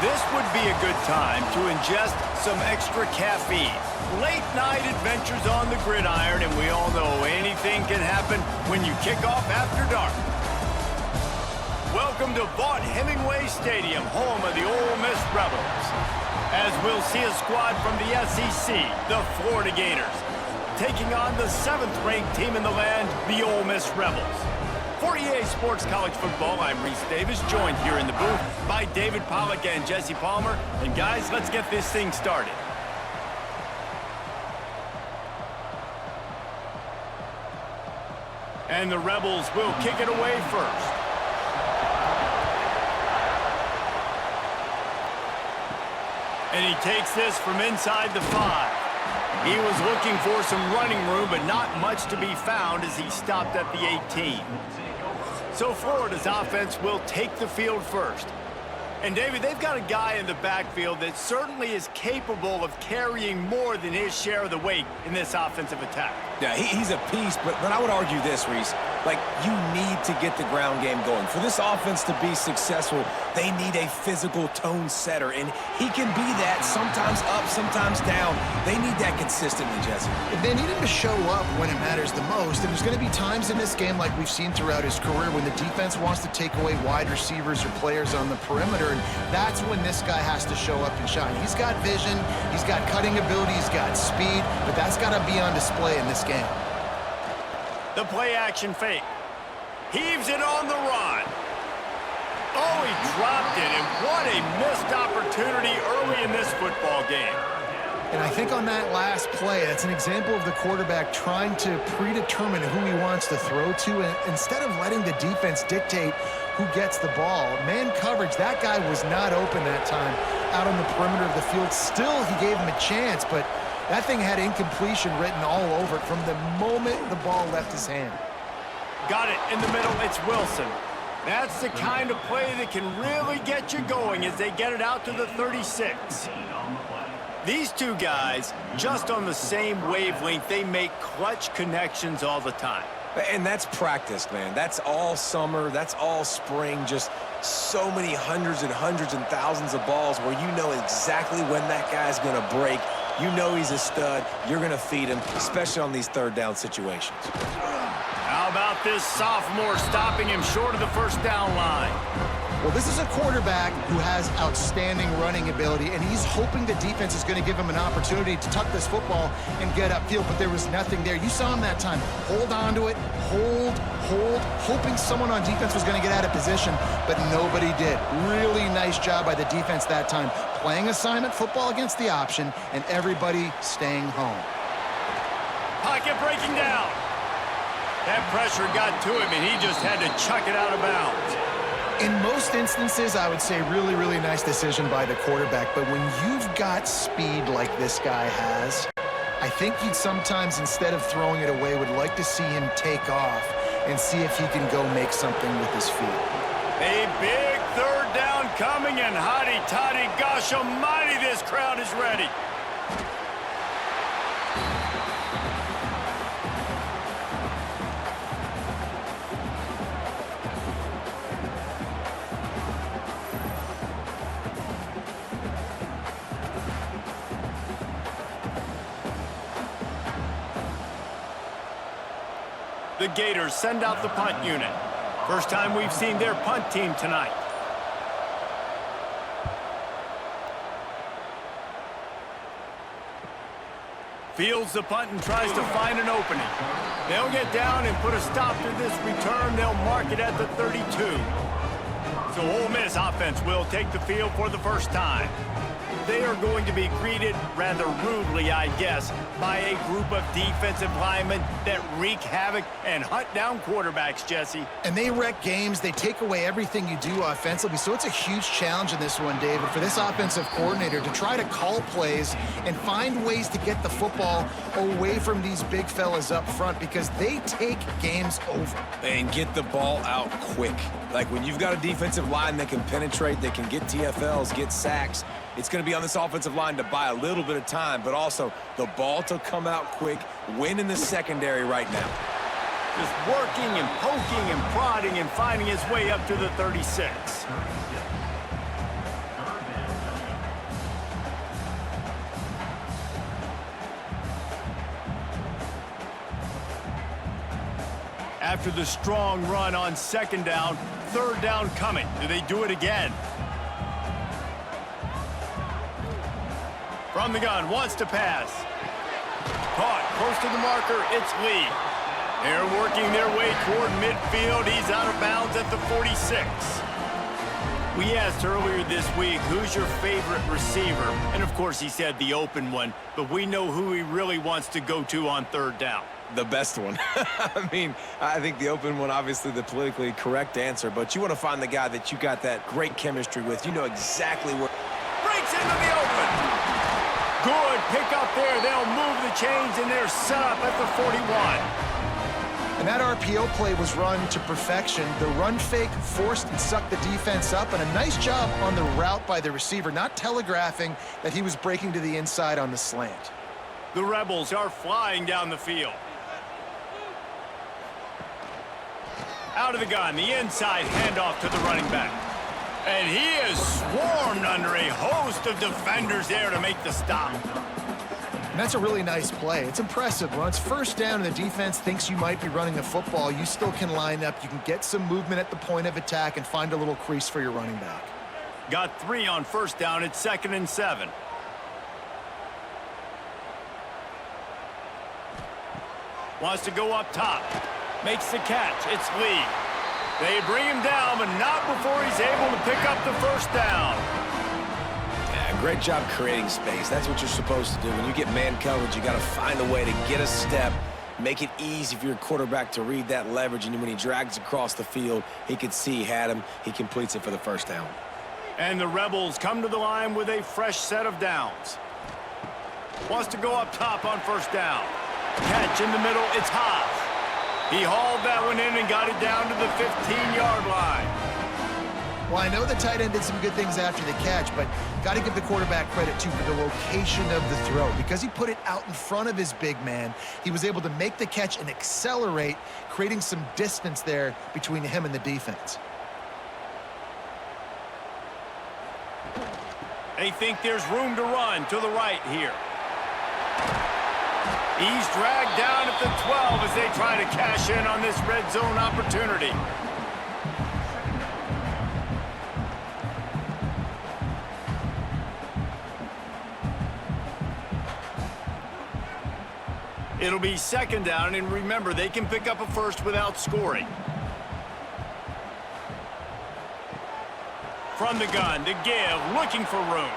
This would be a good time to ingest some extra caffeine. Late night adventures on the gridiron, and we all know anything can happen when you kick off after dark. Welcome to Vaught-Hemingway Stadium, home of the Ole Miss Rebels. As we'll see a squad from the SEC, the Florida Gators, taking on the 7th-ranked team in the land, the Ole Miss Rebels. For EA Sports College Football, I'm Reese Davis, joined here in the booth by David Pollack and Jesse Palmer. And guys, let's get this thing started. And the Rebels will kick it away first. And he takes this from inside the 5. He was looking for some running room, but not much to be found as he stopped at the 18. So Florida's offense will take the field first. And David, they've got a guy in the backfield that certainly is capable of carrying more than his share of the weight in this offensive attack. Yeah, he's a piece, but I would argue this, Reese. Like, you need to get the ground game going. For this offense to be successful, they need a physical tone setter, and he can be that, sometimes up, sometimes down. They need that consistently, Jesse. They need him to show up when it matters the most, and there's going to be times in this game like we've seen throughout his career when the defense wants to take away wide receivers or players on the perimeter, and that's when this guy has to show up and shine. He's got vision, he's got cutting ability, he's got speed, but that's got to be on display in this game. The play-action fake. Heaves it on the run. Oh, he dropped it, and what a missed opportunity early in this football game. And I think on that last play, that's an example of the quarterback trying to predetermine who he wants to throw to, and instead of letting the defense dictate who gets the ball. Man coverage, that guy was not open that time out on the perimeter of the field. Still, he gave him a chance, but that thing had incompletion written all over it from the moment the ball left his hand. Got it in the middle. It's Wilson. That's the kind of play that can really get you going as they get it out to the 36. These two guys, just on the same wavelength, they make clutch connections all the time. And that's practice, man. That's all summer. That's all spring. Just so many hundreds and thousands of balls where you know exactly when that guy's going to break. You know he's a stud. You're going to feed him, especially on these third down situations. How about this sophomore stopping him short of the first down line? Well, this is a quarterback who has outstanding running ability, and he's hoping the defense is going to give him an opportunity to tuck this football and get upfield, but there was nothing there. You saw him that time. Hold on to it, hold, hoping someone on defense was going to get out of position, but nobody did. Really nice job by the defense that time, playing assignment football against the option, and everybody staying home. Pocket breaking down. That pressure got to him, and he just had to chuck it out of bounds. In most instances, I would say really nice decision by the quarterback, but when you've got speed like this guy has, I think you'd sometimes, instead of throwing it away, would like to see him take off and see if he can go make something with his feet. A big third down coming, and hotty-toddy, gosh almighty, this crowd is ready. The Gators send out the punt unit. First time we've seen their punt team tonight. Fields the punt and tries to find an opening. They'll get down and put a stop to this return. They'll mark it at the 32. So Ole Miss offense will take the field for the first time. They are going to be greeted rather rudely, I guess, by a group of defensive linemen that wreak havoc and hunt down quarterbacks, Jesse. And they wreck games. They take away everything you do offensively. So it's a huge challenge in this one, David, for this offensive coordinator to try to call plays and find ways to get the football away from these big fellas up front because they take games over. And get the ball out quick. Like when you've got a defensive line that can penetrate, that can get TFLs, get sacks, it's going to be on this offensive line to buy a little bit of time, but also the ball to come out quick, win in the secondary right now. Just working and poking and prodding and finding his way up to the 36. After the strong run on second down, third down coming. Do they do it again? From the gun, wants to pass. Caught, close to the marker, it's Lee. They're working their way toward midfield. He's out of bounds at the 46. We asked earlier this week, who's your favorite receiver? And of course he said the open one, but we know who he really wants to go to on third down. The best one. I mean, I think the open one, obviously the politically correct answer, but you want to find the guy that you got that great chemistry with. You know exactly where. Breaks into the open. Good pick up there. They'll move the chains, and they're set up at the 41. And that RPO play was run to perfection. The run fake forced and sucked the defense up, and a nice job on the route by the receiver, not telegraphing that he was breaking to the inside on the slant. The Rebels are flying down the field. Out of the gun, the inside handoff to the running back. And he is swarmed under a host of defenders there to make the stop. And that's a really nice play. It's impressive. When it's first down and the defense thinks you might be running the football, you still can line up. You can get some movement at the point of attack and find a little crease for your running back. Got 3 on first down. It's 2nd and 7. Wants to go up top. Makes the catch. It's Lee. They bring him down, but not before he's able to pick up the first down. Yeah, great job creating space. That's what you're supposed to do. When you get man coverage, you got to find a way to get a step, make it easy for your quarterback to read that leverage, and when he drags across the field, he can see he had him. He completes it for the first down. And the Rebels come to the line with a fresh set of downs. Wants to go up top on first down. Catch in the middle, it's Haas. He hauled that one in and got it down to the 15-yard line. Well, I know the tight end did some good things after the catch, but got to give the quarterback credit, too, for the location of the throw. Because he put it out in front of his big man, he was able to make the catch and accelerate, creating some distance there between him and the defense. They think there's room to run to the right here. He's dragged down at the 12 as they try to cash in on this red zone opportunity. It'll be 2nd down, and remember, they can pick up a first without scoring. From the gun to give, looking for room.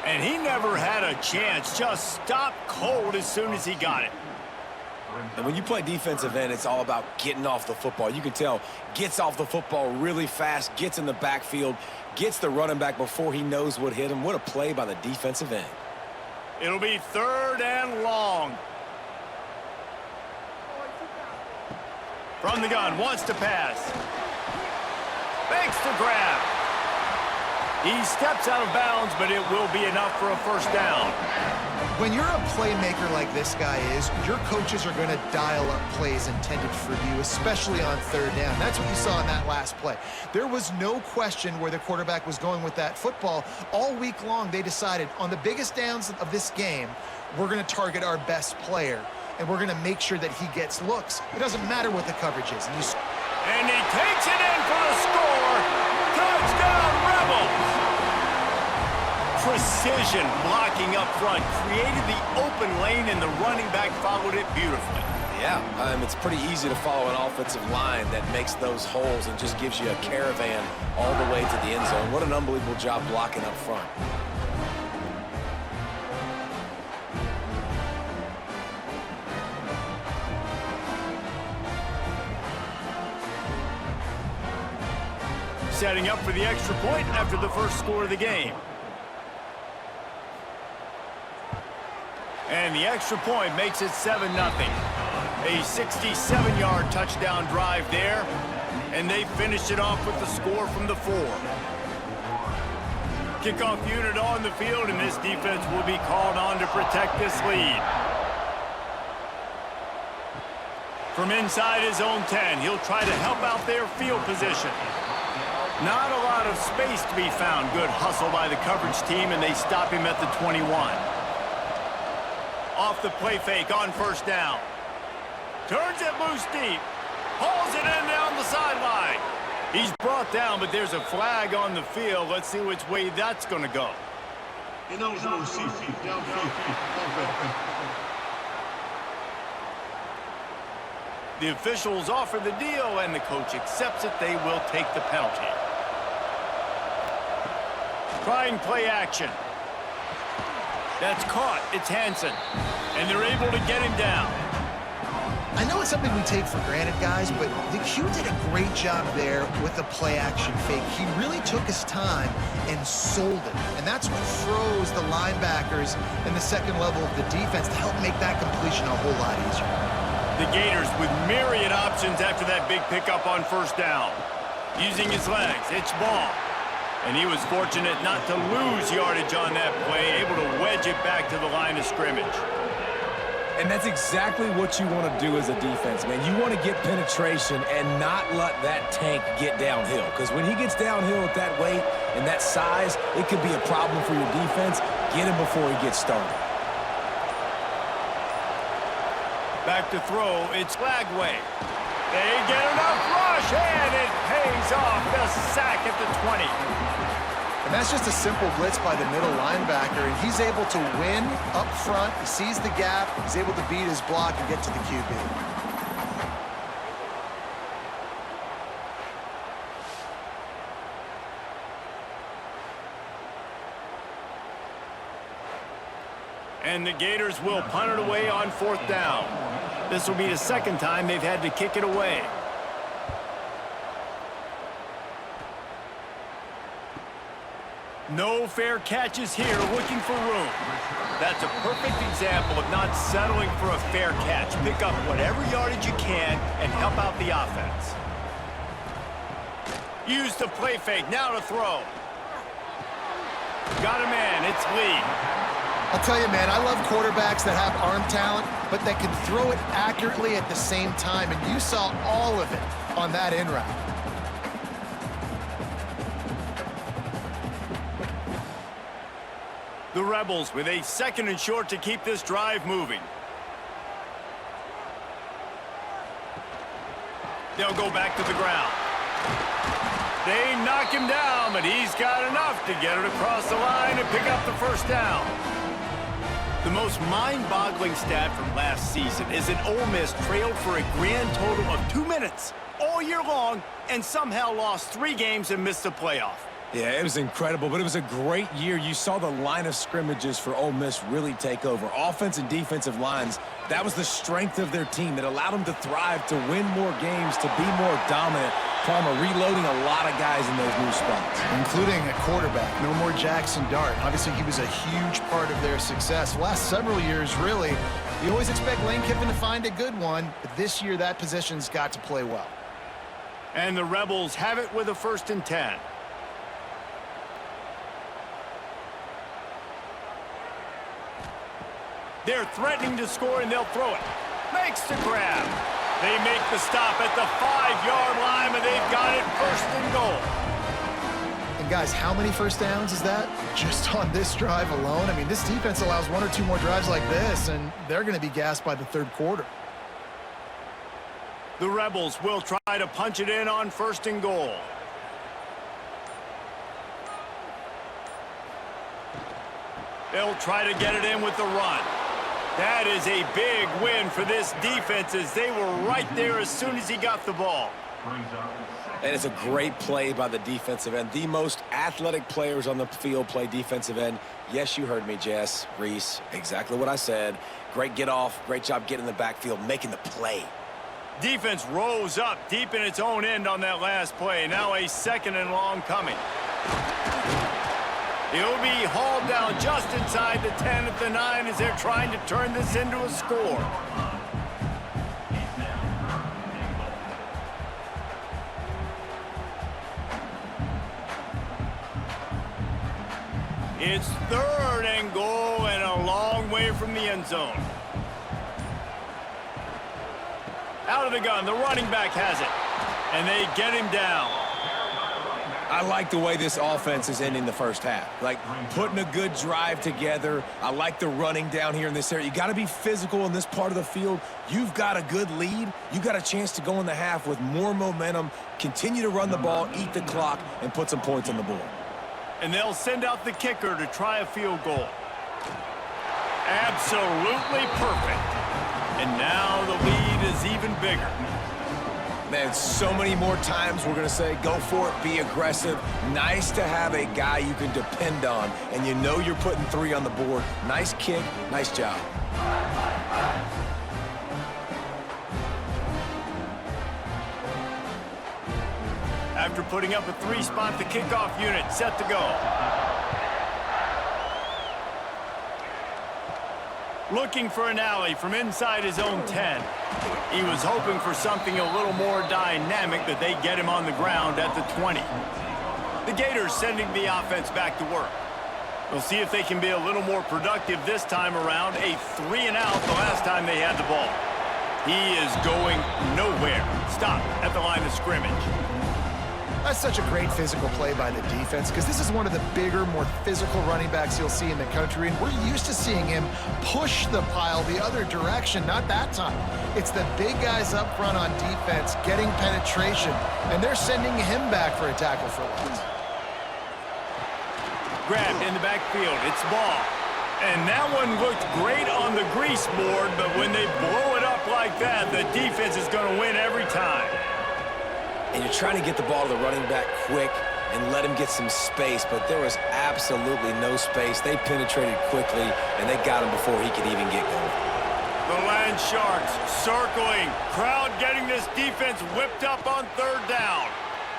And he never had a chance, just stopped cold as soon as he got it. And when you play defensive end, it's all about getting off the football. You can tell, gets off the football really fast, gets in the backfield, gets the running back before he knows what hit him. What a play by the defensive end. It'll be 3rd and long. From the gun, wants to pass. Makes the grab. He steps out of bounds, but it will be enough for a first down. When you're a playmaker like this guy is, your coaches are going to dial up plays intended for you, especially on 3rd down. That's what you saw in that last play. There was no question where the quarterback was going with that football. All week long, they decided on the biggest downs of this game, we're going to target our best player, and we're going to make sure that he gets looks. It doesn't matter what the coverage is. And he takes it in for the score. Touchdown, Rebels! Precision blocking up front created the open lane, and the running back followed it beautifully. Yeah, it's pretty easy to follow an offensive line that makes those holes and just gives you a caravan all the way to the end zone. What an unbelievable job blocking up front. Setting up for the extra point after the first score of the game. And the extra point makes it 7-0. A 67-yard touchdown drive there, and they finish it off with the score from the 4. Kickoff unit on the field, and this defense will be called on to protect this lead. From inside his own 10, he'll try to help out their field position. Not a lot of space to be found. Good hustle by the coverage team, and they stop him at the 21. Off the play fake on first down. Turns it loose deep. Hauls it in down the sideline. He's brought down, but there's a flag on the field. Let's see which way that's going to go. Ineligible safety, downfield, offense. The officials offer the deal, and the coach accepts it. They will take the penalty. Trying play action. That's caught. It's Hansen. And they're able to get him down. I know it's something we take for granted, guys, but the Q did a great job there with the play-action fake. He really took his time and sold it, and that's what froze the linebackers in the second level of the defense to help make that completion a whole lot easier. The Gators with myriad options after that big pickup on first down. Using his legs, it's ball. And he was fortunate not to lose yardage on that play, able to wedge it back to the line of scrimmage. And that's exactly what you want to do as a defense, man. You want to get penetration and not let that tank get downhill. Because when he gets downhill at that weight and that size, it could be a problem for your defense. Get him before he gets started. Back to throw, it's Lagway. They get enough rush, and it pays off. The sack at the 20. And that's just a simple blitz by the middle linebacker, and he's able to win up front. He sees the gap. He's able to beat his block and get to the QB. And the Gators will punt it away on fourth down. This will be the second time they've had to kick it away. No fair catches here, looking for room. That's a perfect example of not settling for a fair catch. Pick up whatever yardage you can and help out the offense. Use the play fake, now to throw. Got a man, it's Lee. I'll tell you, man, I love quarterbacks that have arm talent, but that can throw it accurately at the same time, and you saw all of it on that in route. The Rebels with a second and short to keep this drive moving. They'll go back to the ground. They knock him down, but he's got enough to get it across the line and pick up the first down. The most mind-boggling stat from last season is that Ole Miss trailed for a grand total of 2 minutes all year long and somehow lost 3 games and missed the playoff. Yeah, it was incredible, but it was a great year. You saw the line of scrimmages for Ole Miss really take over. Offense and defensive lines, that was the strength of their team that allowed them to thrive, to win more games, to be more dominant. Palmer reloading a lot of guys in those new spots. Including a quarterback. No more Jackson Dart. Obviously, he was a huge part of their success. Last several years, really, you always expect Lane Kiffin to find a good one, but this year that position's got to play well. And the Rebels have it with a 1st and 10. They're threatening to score, and they'll throw it. Makes the grab. They make the stop at the 5-yard line, but they've got it 1st and goal. And guys, how many first downs is that just on this drive alone? I mean, this defense allows 1 or 2 more drives like this, and they're going to be gassed by the 3rd quarter. The Rebels will try to punch it in on 1st and goal. They'll try to get it in with the run. That is a big win for this defense as they were right there as soon as he got the ball. And it's a great play by the defensive end. The most athletic players on the field play defensive end. Yes, you heard me, Jess, Reese, exactly what I said. Great get off, great job getting in the backfield, making the play. Defense rose up deep in its own end on that last play. Now a 2nd and long coming. He'll be hauled down just inside the 10 at the 9 as they're trying to turn this into a score. It's 3rd and goal and a long way from the end zone. Out of the gun, the running back has it. And they get him down. I like the way this offense is ending the first half. Like, putting a good drive together. I like the running down here in this area. You got to be physical in this part of the field. You've got a good lead. You got a chance to go in the half with more momentum, continue to run the ball, eat the clock, and put some points on the board. And they'll send out the kicker to try a field goal. Absolutely perfect. And now the lead is even bigger. Man, so many more times we're going to say, go for it, be aggressive. Nice to have a guy you can depend on, and you know you're putting 3 on the board. Nice kick, nice job. After putting up a 3-spot, the kickoff unit set to go. Looking for an alley from inside his own 10. He was hoping for something a little more dynamic, that they get him on the ground at the 20. The Gators sending the offense back to work. We'll see if they can be a little more productive this time around. A 3-and-out the last time they had the ball. He is going nowhere. Stop at the line of scrimmage. That's such a great physical play by the defense, because this is one of the bigger, more physical running backs you'll see in the country, and we're used to seeing him push the pile the other direction. Not that time. It's the big guys up front on defense getting penetration, and they're sending him back for a tackle for loss. Grabbed in the backfield. It's ball. And that one looked great on the grease board, but when they blow it up like that, the defense is going to win every time. And you're trying to get the ball to the running back quick and let him get some space, but there was absolutely no space. They penetrated quickly, and they got him before he could even get going. The Land Sharks circling. Crowd getting this defense whipped up on 3rd down.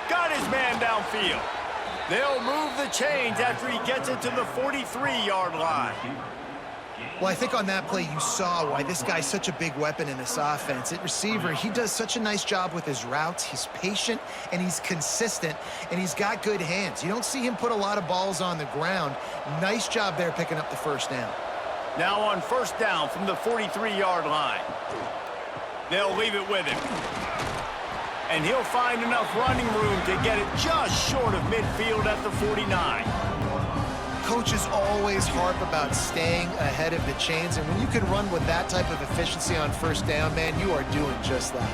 Got his man downfield. They'll move the chains after he gets it to the 43-yard line. Well, I think on that play you saw why this guy's such a big weapon in this offense. At receiver, he does such a nice job with his routes. He's patient, and he's consistent, and he's got good hands. You don't see him put a lot of balls on the ground. Nice job there picking up the 1st down. Now on 1st down from the 43-yard line. They'll leave it with him. And he'll find enough running room to get it just short of midfield at the 49. Coaches always harp about staying ahead of the chains, and when you can run with that type of efficiency on 1st down, man, you are doing just that.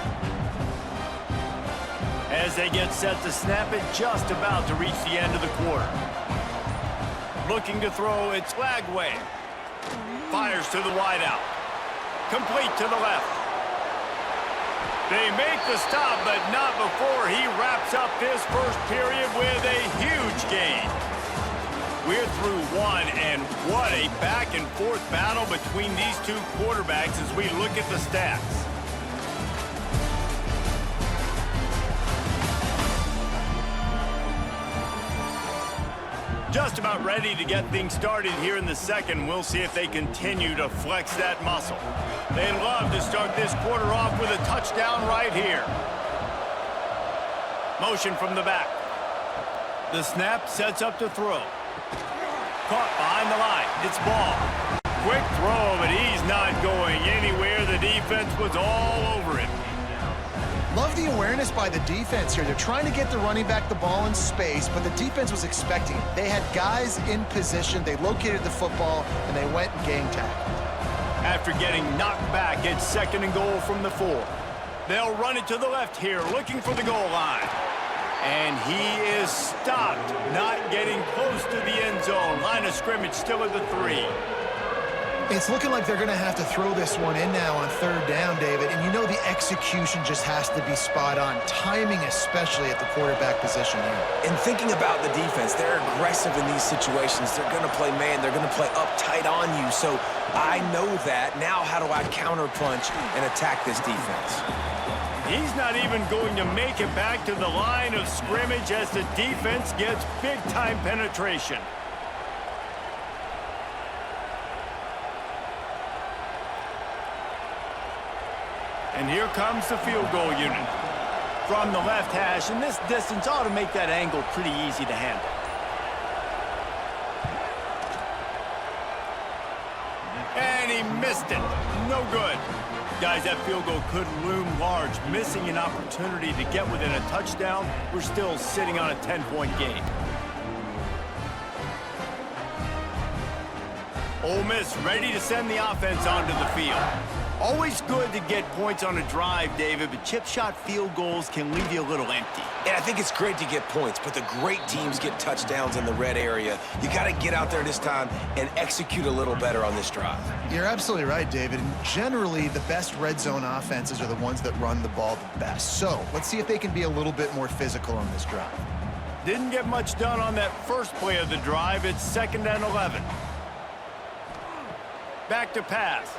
As they get set to snap it, just about to reach the end of the quarter. Looking to throw, it's Lagway. Fires to the wideout. Complete to the left. They make the stop, but not before he wraps up this first period with a huge gain. We're through one, and what a back-and-forth battle between these two quarterbacks as we look at the stats. Just about ready to get things started here in the second. We'll see if they continue to flex that muscle. They love to start this quarter off with a touchdown right here. Motion from the back. The snap sets up to throw. Caught behind the line. It's ball. Quick throw, but he's not going anywhere. The defense was all over him. Love the awareness by the defense here. They're trying to get the running back the ball in space, but the defense was expecting it. They had guys in position. They located the football, and they went and gang tackled. After getting knocked back, it's 2nd and goal from the 4. They'll run it to the left here, looking for the goal line. And he is stopped, not getting close to the end zone. Line of scrimmage still at the 3. It's looking like they're going to have to throw this one in now on 3rd down, David. And you know the execution just has to be spot on. Timing especially at the quarterback position here. And thinking about the defense, they're aggressive in these situations. They're going to play man. They're going to play uptight on you. So I know that. Now how do I counterpunch and attack this defense? He's not even going to make it back to the line of scrimmage as the defense gets big-time penetration. And here comes the field goal unit. From the left hash, and this distance ought to make that angle pretty easy to handle. And he missed it. No good. Guys, that field goal could loom large. Missing an opportunity to get within a touchdown, we're still sitting on a 10-point game. Ole Miss ready to send the offense onto the field. Always good to get points on a drive, David, but chip shot field goals can leave you a little empty. Yeah, I think it's great to get points, but the great teams get touchdowns in the red area. You got to get out there this time and execute a little better on this drive. You're absolutely right, David. And generally, the best red zone offenses are the ones that run the ball the best. So let's see if they can be a little bit more physical on this drive. Didn't get much done on that first play of the drive. It's 2nd and 11. Back to pass.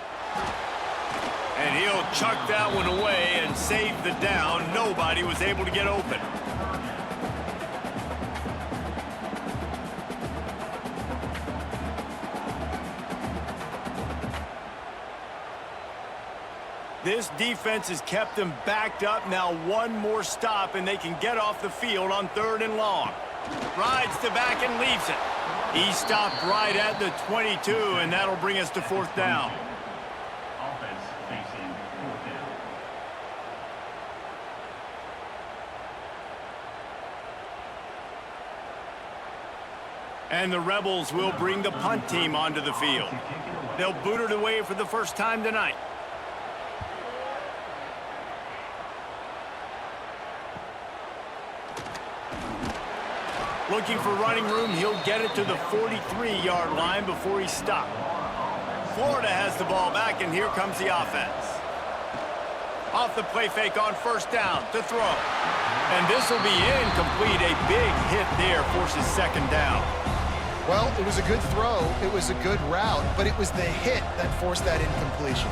And he'll chuck that one away and save the down. Nobody was able to get open. This defense has kept them backed up. Now one more stop, and they can get off the field on 3rd and long. Rides to back and leaves it. He stopped right at the 22, and that'll bring us to 4th down. Offense facing 4th down. And the Rebels will bring the punt team onto the field. They'll boot it away for the first time tonight. Looking for running room, he'll get it to the 43-yard line before he's stopped. Florida has the ball back, and here comes the offense. Off the play fake on 1st down to throw. And this will be incomplete. A big hit there forces 2nd down. Well, it was a good throw. It was a good route, but it was the hit that forced that incompletion.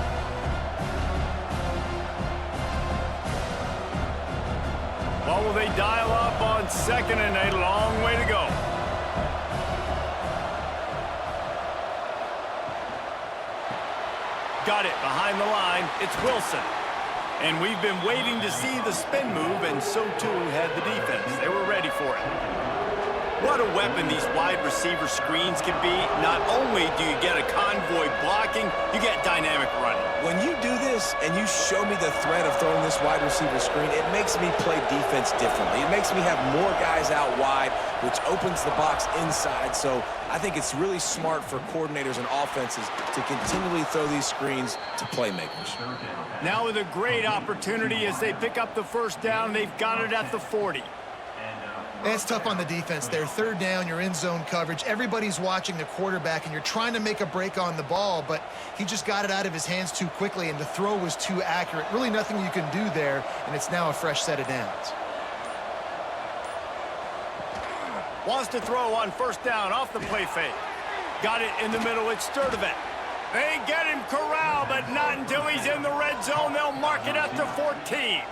Well, will they dial up on 2nd and a long way to go? Got it behind the line. It's Wilson. And we've been waiting to see the spin move, and so too had the defense. They were ready for it. What a weapon these wide receiver screens can be. Not only do you get a convoy blocking, you get dynamic running. When you do this and you show me the threat of throwing this wide receiver screen, it makes me play defense differently. It makes me have more guys out wide, which opens the box inside. So I think it's really smart for coordinators and offenses to continually throw these screens to playmakers. Now with a great opportunity as they pick up the 1st down, they've got it at the 40. And it's tough on the defense there. 3rd down, you're in zone coverage. Everybody's watching the quarterback, and you're trying to make a break on the ball, but he just got it out of his hands too quickly, and the throw was too accurate. Really nothing you can do there, and it's now a fresh set of downs. Wants to throw on 1st down off the play fake. Got it in the middle. It's Sturdivant. They get him corralled, but not until he's in the red zone. They'll mark it at the 14.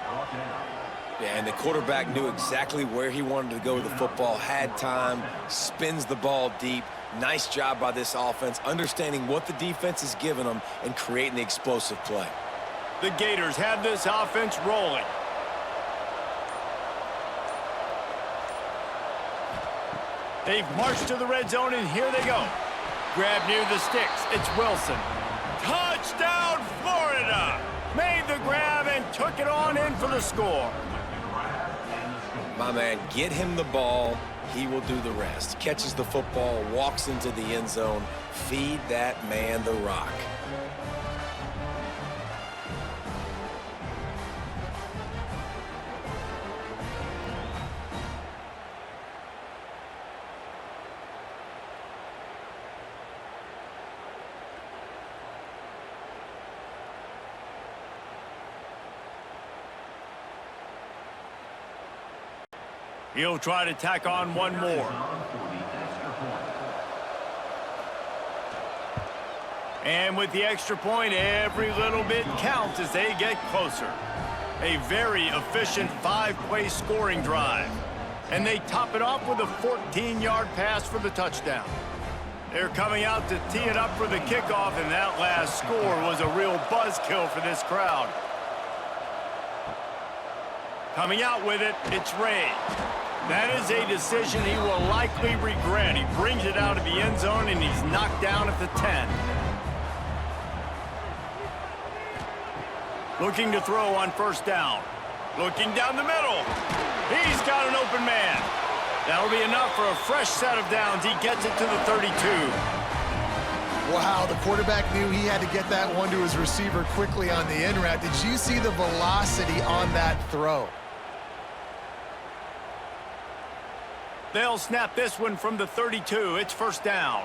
Yeah, and the quarterback knew exactly where he wanted to go with the football, had time, spins the ball deep. Nice job by this offense, understanding what the defense is giving them and creating the explosive play. The Gators have this offense rolling. They've marched to the red zone, and here they go. Grab near the sticks. It's Wilson. Touchdown, Florida! Made the grab and took it on in for the score. My man, get him the ball. He will do the rest. Catches the football, walks into the end zone. Feed that man the rock. He'll try to tack on one more. And with the extra point, every little bit counts as they get closer. A very efficient 5-play scoring drive. And they top it off with a 14-yard pass for the touchdown. They're coming out to tee it up for the kickoff, and that last score was a real buzzkill for this crowd. Coming out with it, it's Ray. That is a decision he will likely regret. He brings it out of the end zone, and he's knocked down at the 10. Looking to throw on first down. Looking down the middle. He's got an open man. That'll be enough for a fresh set of downs. He gets it to the 32. Wow, the quarterback knew he had to get that one to his receiver quickly on the in route. Did you see the velocity on that throw? They'll snap this one from the 32. It's first down.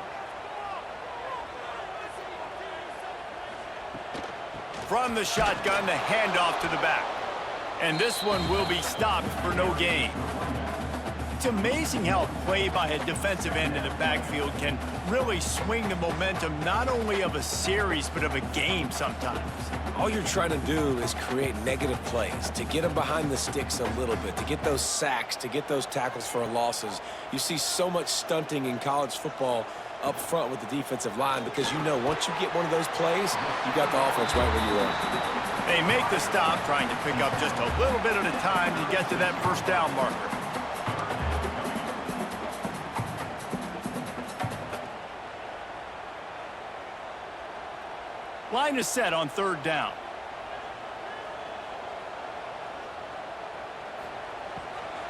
From the shotgun, the handoff to the back. And this one will be stopped for no gain. It's amazing how a play by a defensive end in the backfield can really swing the momentum not only of a series but of a game sometimes. All you're trying to do is create negative plays, to get them behind the sticks a little bit, to get those sacks, to get those tackles for losses. You see so much stunting in college football up front with the defensive line because you know once you get one of those plays, you got the offense right where you are. They make the stop, trying to pick up just a little bit at a time to get to that first down marker. Line is set on third down.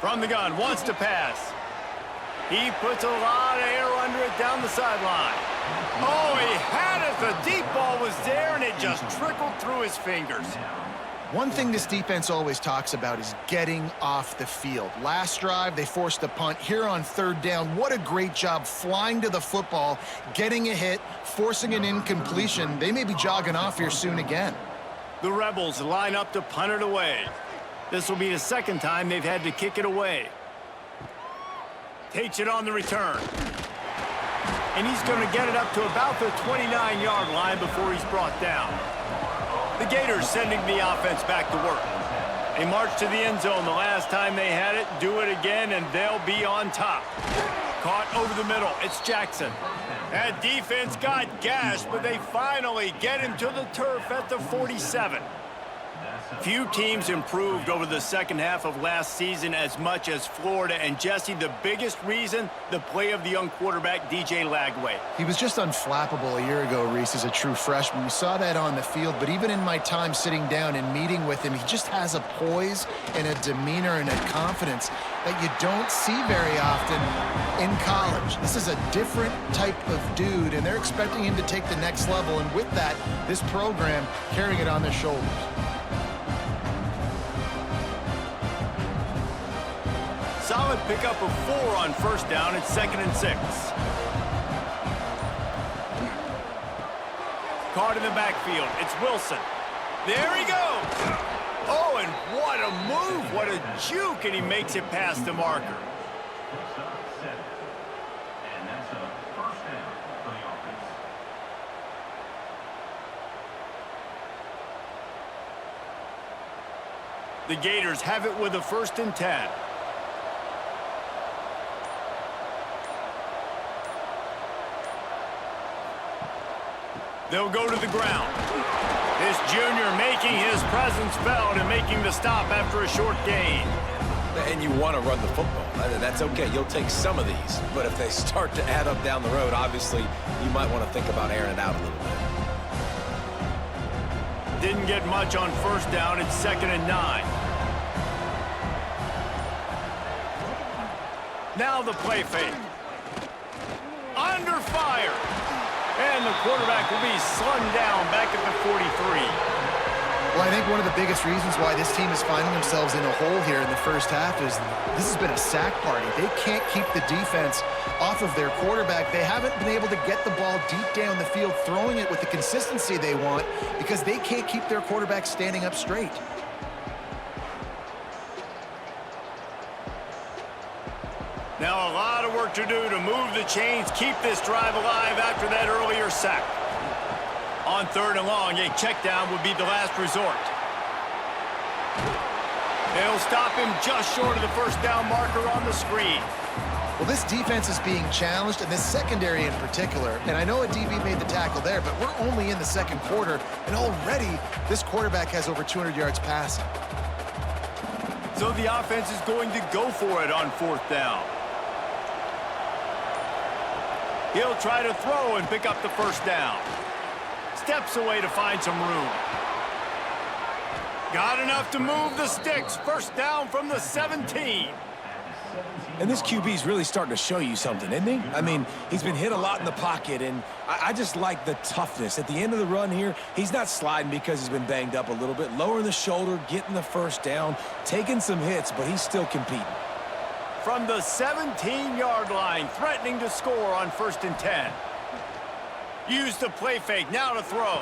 From the gun, wants to pass. He puts a lot of air under it down the sideline. Oh, he had it. The deep ball was there, and it just trickled through his fingers. One thing this defense always talks about is getting off the field. Last drive, they forced a punt. Here on third down, what a great job flying to the football, getting a hit, forcing an incompletion. They may be jogging off here soon again. The Rebels line up to punt it away. This will be the second time they've had to kick it away. Takes it on the return. And he's going to get it up to about the 29-yard line before he's brought down. The Gators sending the offense back to work. They march to the end zone the last time they had it, do it again, and they'll be on top. Caught over the middle. It's Jackson. That defense got gashed, but they finally get him to the turf at the 47. Few teams improved over the second half of last season as much as Florida. And, Jesse, the biggest reason, the play of the young quarterback, DJ Lagway. He was just unflappable a year ago, Reese, as a true freshman. We saw that on the field, but even in my time sitting down and meeting with him, he just has a poise and a demeanor and a confidence that you don't see very often in college. This is a different type of dude, and they're expecting him to take the next level. And with that, this program carrying it on their shoulders. Solid pickup of 4 on first down. It's 2nd and 6. Caught in the backfield. It's Wilson. There he goes. Oh, and what a move. What a juke. And he makes it past the marker. And that's a first down for the offense. The Gators have it with a 1st and 10. They'll go to the ground. This junior making his presence felt and making the stop after a short gain. And you want to run the football. That's okay. You'll take some of these. But if they start to add up down the road, obviously, you might want to think about airing it out a little bit. Didn't get much on first down. It's 2nd and 9. Now the play fake. Under fire. And the quarterback will be slung down back at the 43. Well, I think one of the biggest reasons why this team is finding themselves in a hole here in the first half is this has been a sack party. They can't keep the defense off of their quarterback. They haven't been able to get the ball deep down the field, throwing it with the consistency they want because they can't keep their quarterback standing up straight. Now a lot of work to do to move the chains, keep this drive alive after that earlier sack. On 3rd and long, a check down would be the last resort. They'll stop him just short of the first down marker on the screen. Well, this defense is being challenged, and this secondary in particular. And I know a DB made the tackle there, but we're only in the second quarter, and already this quarterback has over 200 yards passing. So the offense is going to go for it on 4th down. He'll try to throw and pick up the first down. Steps away to find some room. Got enough to move the sticks. First down from the 17. And this QB's really starting to show you something, isn't he? I mean, he's been hit a lot in the pocket, and I just like the toughness. At the end of the run here, he's not sliding because he's been banged up a little bit. Lowering the shoulder, getting the first down, taking some hits, but he's still competing. From the 17-yard line, threatening to score on 1st and 10. Use the play fake, now to throw.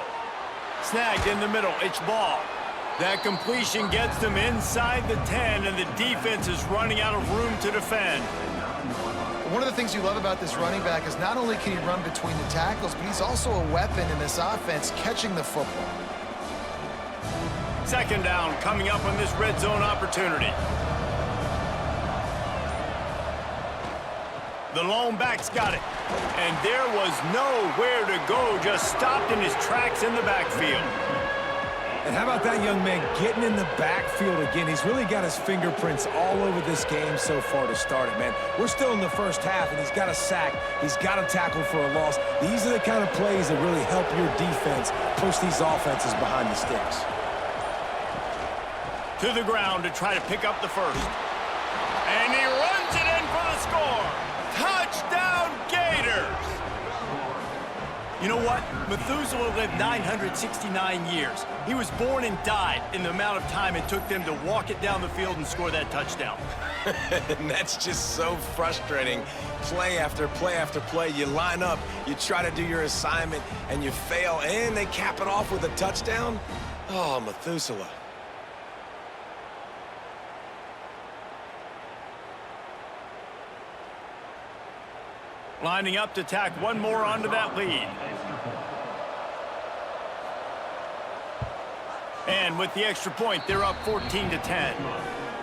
Snagged in the middle, it's ball. That completion gets them inside the 10, and the defense is running out of room to defend. One of the things you love about this running back is not only can he run between the tackles, but he's also a weapon in this offense, catching the football. 2nd down coming up on this red zone opportunity. The lone back's got it. And there was nowhere to go, just stopped in his tracks in the backfield. And how about that young man getting in the backfield again? He's really got his fingerprints all over this game so far to start it, man. We're still in the first half, and he's got a sack. He's got a tackle for a loss. These are the kind of plays that really help your defense push these offenses behind the sticks. To the ground to try to pick up the first. And he runs it in for the score. Touchdown, Gators! You know what? Methuselah lived 969 years. He was born and died in the amount of time it took them to walk it down the field and score that touchdown. And that's just so frustrating. Play after play after play. You line up, you try to do your assignment, and you fail, and they cap it off with a touchdown? Oh, Methuselah. Lining up to tack one more onto that lead. And with the extra point, they're up 14-10.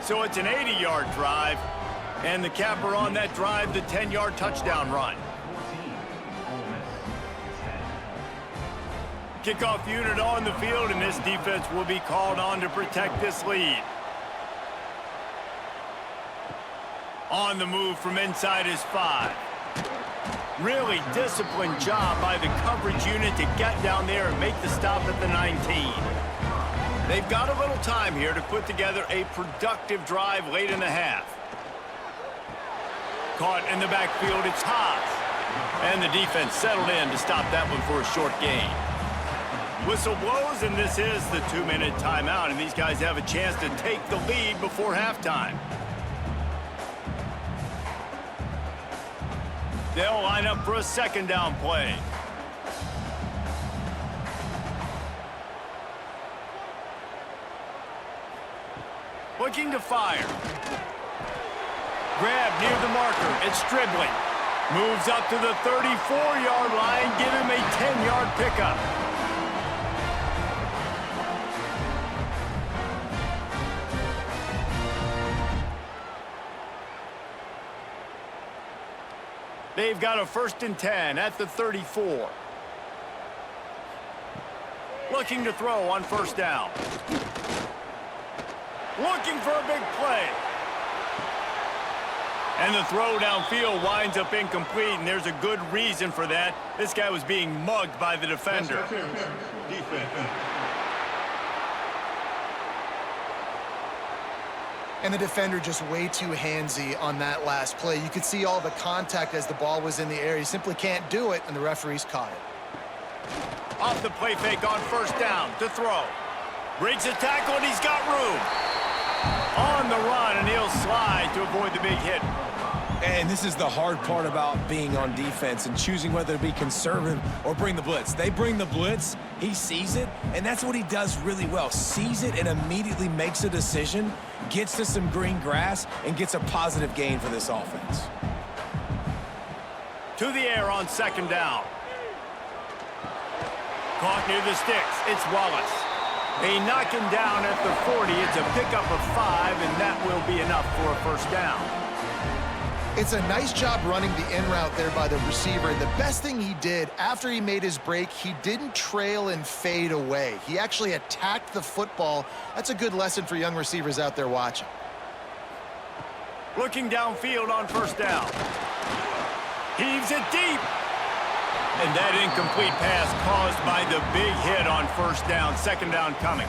So it's an 80-yard drive, and the capper on that drive, the 10-yard touchdown run. Kickoff unit on the field, and this defense will be called on to protect this lead. On the move from inside his 5. Really disciplined job by the coverage unit to get down there and make the stop at the 19. They've got a little time here to put together a productive drive late in the half. Caught in the backfield, it's Haas. And the defense settled in to stop that one for a short gain. Whistle blows, and this is the 2-minute timeout, and these guys have a chance to take the lead before halftime. They'll line up for a 2nd down play. Looking to fire. Grab near the marker. It's Stribling. Moves up to the 34-yard line. Give him a 10-yard pickup. They've got a 1st and 10 at the 34. Looking to throw on 1st down. Looking for a big play. And the throw downfield winds up incomplete, and there's a good reason for that. This guy was being mugged by the defender. And the defender just way too handsy on that last play. You could see all the contact as the ball was in the air. He simply can't do it, and the referees caught it. Off the play fake on 1st down to throw. Breaks a tackle, and he's got room. On the run, and he'll slide to avoid the big hit. And this is the hard part about being on defense and choosing whether to be conservative or bring the blitz. They bring the blitz, he sees it, and that's what he does really well. Sees it and immediately makes a decision, gets to some green grass, and gets a positive gain for this offense. To the air on 2nd down. Caught near the sticks. It's Wallace. They knock him down at the 40. It's a pickup of 5, and that will be enough for a 1st down. It's a nice job running the in route there by the receiver. And the best thing he did after he made his break, he didn't trail and fade away. He actually attacked the football. That's a good lesson for young receivers out there watching. Looking downfield on 1st down. Heaves it deep. And that incomplete pass caused by the big hit on 1st down. 2nd down coming.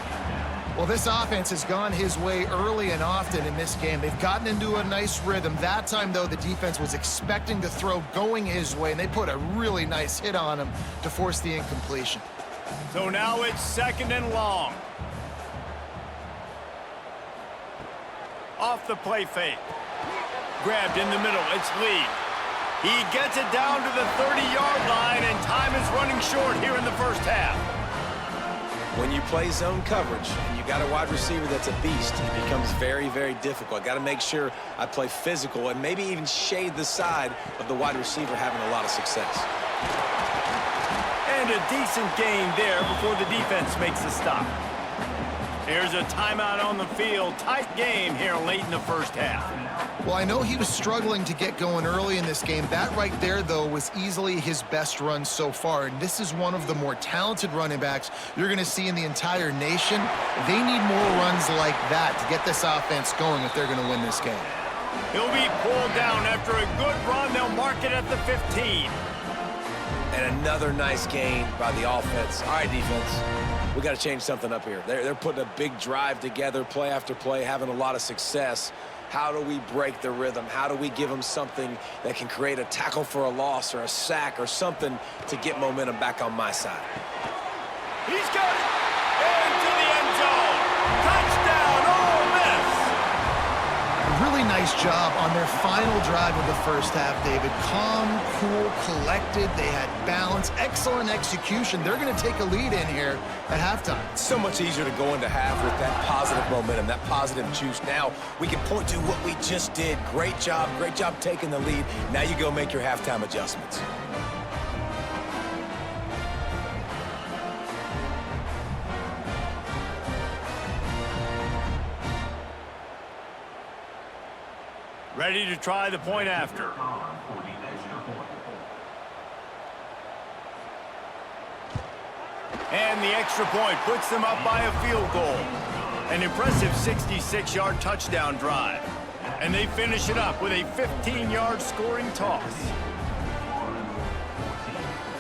Well, this offense has gone his way early and often in this game. They've gotten into a nice rhythm. That time, though, the defense was expecting the throw going his way, and they put a really nice hit on him to force the incompletion. So now it's 2nd and long. Off the play fake. Grabbed in the middle. It's Lee. He gets it down to the 30-yard line, and time is running short here in the first half. When you play zone coverage and you got a wide receiver that's a beast, it becomes very, very difficult. I got to make sure I play physical and maybe even shade the side of the wide receiver having a lot of success. And a decent gain there before the defense makes a stop. There's a timeout on the field. Tight game here late in the first half. Well, I know he was struggling to get going early in this game. That right there, though, was easily his best run so far. And this is one of the more talented running backs you're going to see in the entire nation. They need more runs like that to get this offense going if they're going to win this game. He'll be pulled down after a good run. They'll mark it at the 15. And another nice gain by the offense. All right, defense. We got to change something up here. They're putting a big drive together, play after play, having a lot of success. How do we break the rhythm? How do we give them something that can create a tackle for a loss or a sack or something to get momentum back on my side? He's got it into the end zone. Touchdown, Ole Miss. Really nice job on their final drive of the first half, David. Calm, cool, collected. They had balance, excellent execution. They're going to take a lead in here at halftime. It's so much easier to go into half with that positive momentum, that positive juice. Now we can point to what we just did. Great job taking the lead. Now you go make your halftime adjustments. Ready to try the point after. And the extra point puts them up by a field goal. An impressive 66-yard touchdown drive. And they finish it up with a 15-yard scoring toss.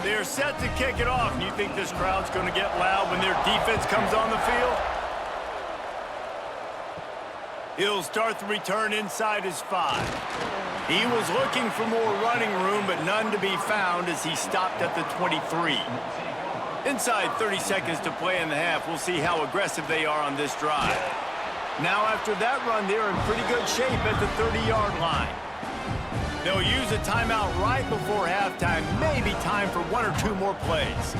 They're set to kick it off. And you think this crowd's going to get loud when their defense comes on the field? He'll start the return inside his 5. He was looking for more running room, but none to be found as he stopped at the 23. Inside 30 seconds to play in the half. We'll see how aggressive they are on this drive. Now after that run, they're in pretty good shape at the 30-yard line. They'll use a timeout right before halftime. Maybe time for 1 or 2 more plays.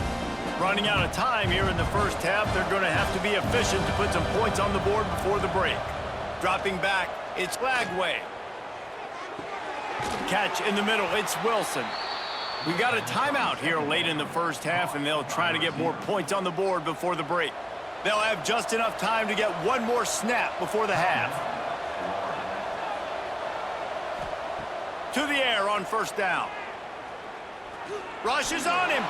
Running out of time here in the first half, they're going to have to be efficient to put some points on the board before the break. Dropping back, it's Lagway. Catch in the middle, it's Wilson. We got a timeout here late in the first half, and they'll try to get more points on the board before the break. They'll have just enough time to get one more snap before the half. To the air on first down. Rushes on him.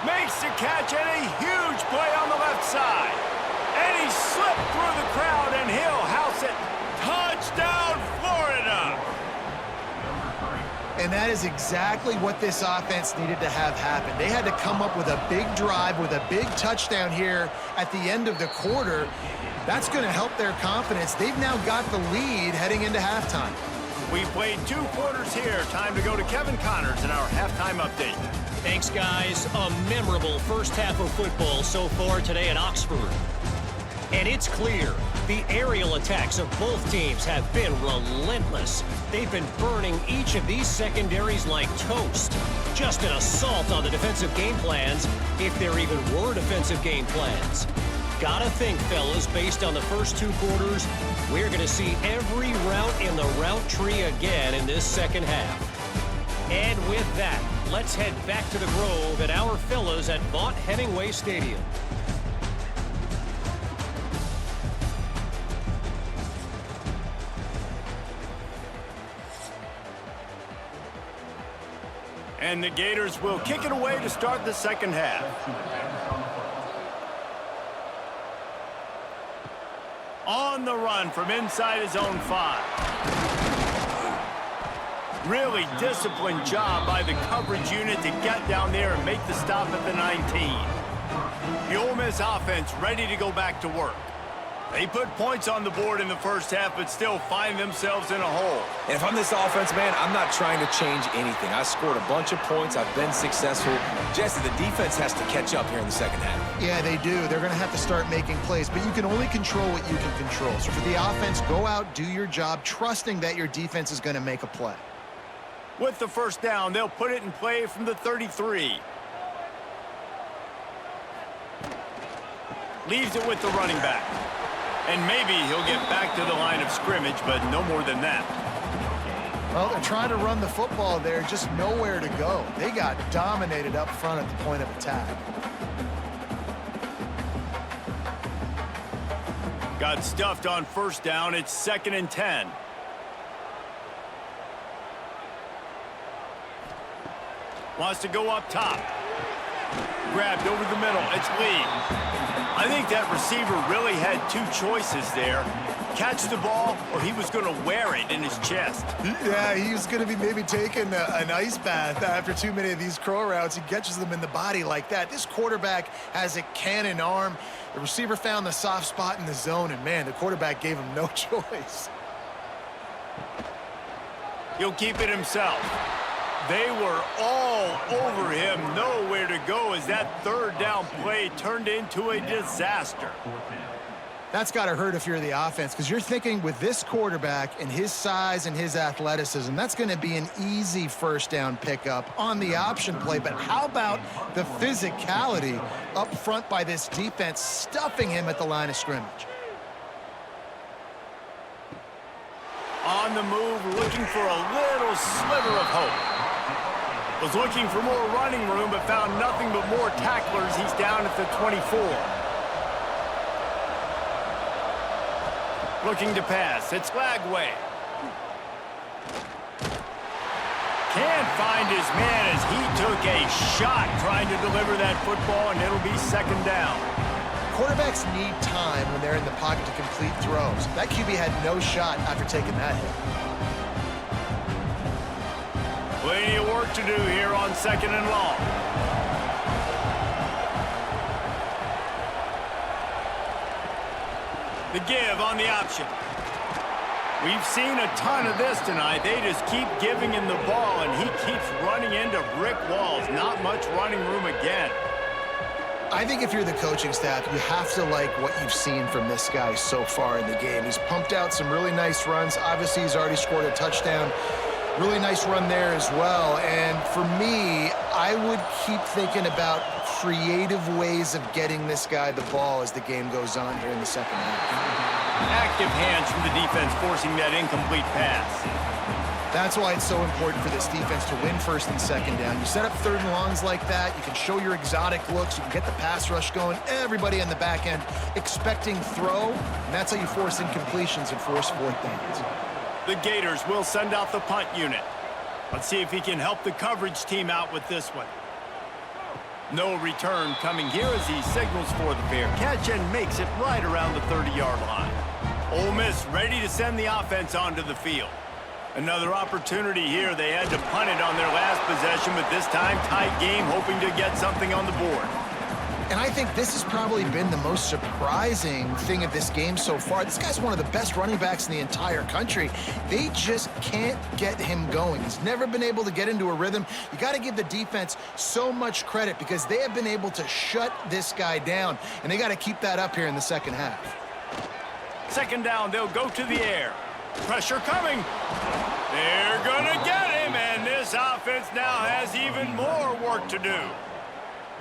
Makes the catch, and a huge play on the left side. And he slipped through the crowd, and he'll house it. Touchdown, Florida! And that is exactly what this offense needed to have happen. They had to come up with a big drive with a big touchdown here at the end of the quarter. That's going to help their confidence. They've now got the lead heading into halftime. We played 2 quarters here. Time to go to Kevin Connors in our halftime update. Thanks, guys. A memorable first half of football so far today at Oxford. And it's clear the aerial attacks of both teams have been relentless. They've been burning each of these secondaries like toast. Just an assault on the defensive game plans, if there even were defensive game plans. Gotta think, fellas, based on the first 2 quarters, we're going to see every route in the route tree again in this second half. And with that, let's head back to the Grove and our fellas at Vaught Hemingway Stadium. And the Gators will kick it away to start the second half. On the run from inside his own 5. Really disciplined job by the coverage unit to get down there and make the stop at the 19. The Ole Miss offense ready to go back to work. They put points on the board in the first half, but still find themselves in a hole. And if I'm this offense, man, I'm not trying to change anything. I scored a bunch of points. I've been successful. Jesse, the defense has to catch up here in the second half. Yeah, they do. They're going to have to start making plays, but you can only control what you can control. So for the offense, go out, do your job, trusting that your defense is going to make a play. With the first down, they'll put it in play from the 33. Leaves it with the running back. And maybe he'll get back to the line of scrimmage, but no more than that. Well, they're trying to run the football there, just nowhere to go. They got dominated up front at the point of attack. Got stuffed on first down. It's 2nd and 10. Wants to go up top. Grabbed over the middle. It's Lee. I think that receiver really had two choices there. Catch the ball, or he was going to wear it in his chest. Yeah, he was going to be maybe taking an ice bath after too many of these crow routes. He catches them in the body like that. This quarterback has a cannon arm. The receiver found the soft spot in the zone, and, man, the quarterback gave him no choice. He'll keep it himself. They were all over him, nowhere to go as that third down play turned into a disaster. That's got to hurt if you're the offense, because you're thinking with this quarterback and his size and his athleticism, that's going to be an easy first down pickup on the option play. But how about the physicality up front by this defense, stuffing him at the line of scrimmage? On the move, looking for a little sliver of hope. Was looking for more running room, but found nothing but more tacklers. He's down at the 24. Looking to pass. It's Lagway. Can't find his man as he took a shot trying to deliver that football, and it'll be 2nd down. Quarterbacks need time when they're in the pocket to complete throws. That QB had no shot after taking that hit. Plenty of work to do here on 2nd and long. The give on the option. We've seen a ton of this tonight. They just keep giving him the ball, and he keeps running into brick walls. Not much running room again. I think if you're the coaching staff, you have to like what you've seen from this guy so far in the game. He's pumped out some really nice runs. Obviously, he's already scored a touchdown. Really nice run there as well. And for me, I would keep thinking about creative ways of getting this guy the ball as the game goes on here in the second half. Active hands from the defense forcing that incomplete pass. That's why it's so important for this defense to win 1st and 2nd down. You set up 3rd and longs like that. You can show your exotic looks. You can get the pass rush going. Everybody on the back end expecting throw. And that's how you force incompletions and force 4th downs. The Gators will send out the punt unit. Let's see if he can help the coverage team out with this one. No return coming here as he signals for the fair catch and makes it right around the 30-yard line. Ole Miss ready to send the offense onto the field. Another opportunity here. They had to punt it on their last possession, but this time tight game, hoping to get something on the board. And I think this has probably been the most surprising thing of this game so far. This guy's one of the best running backs in the entire country. They just can't get him going. He's never been able to get into a rhythm. You got to give the defense so much credit because they have been able to shut this guy down, and they got to keep that up here in the second half. 2nd down, they'll go to the air. Pressure coming. They're going to get him, and this offense now has even more work to do.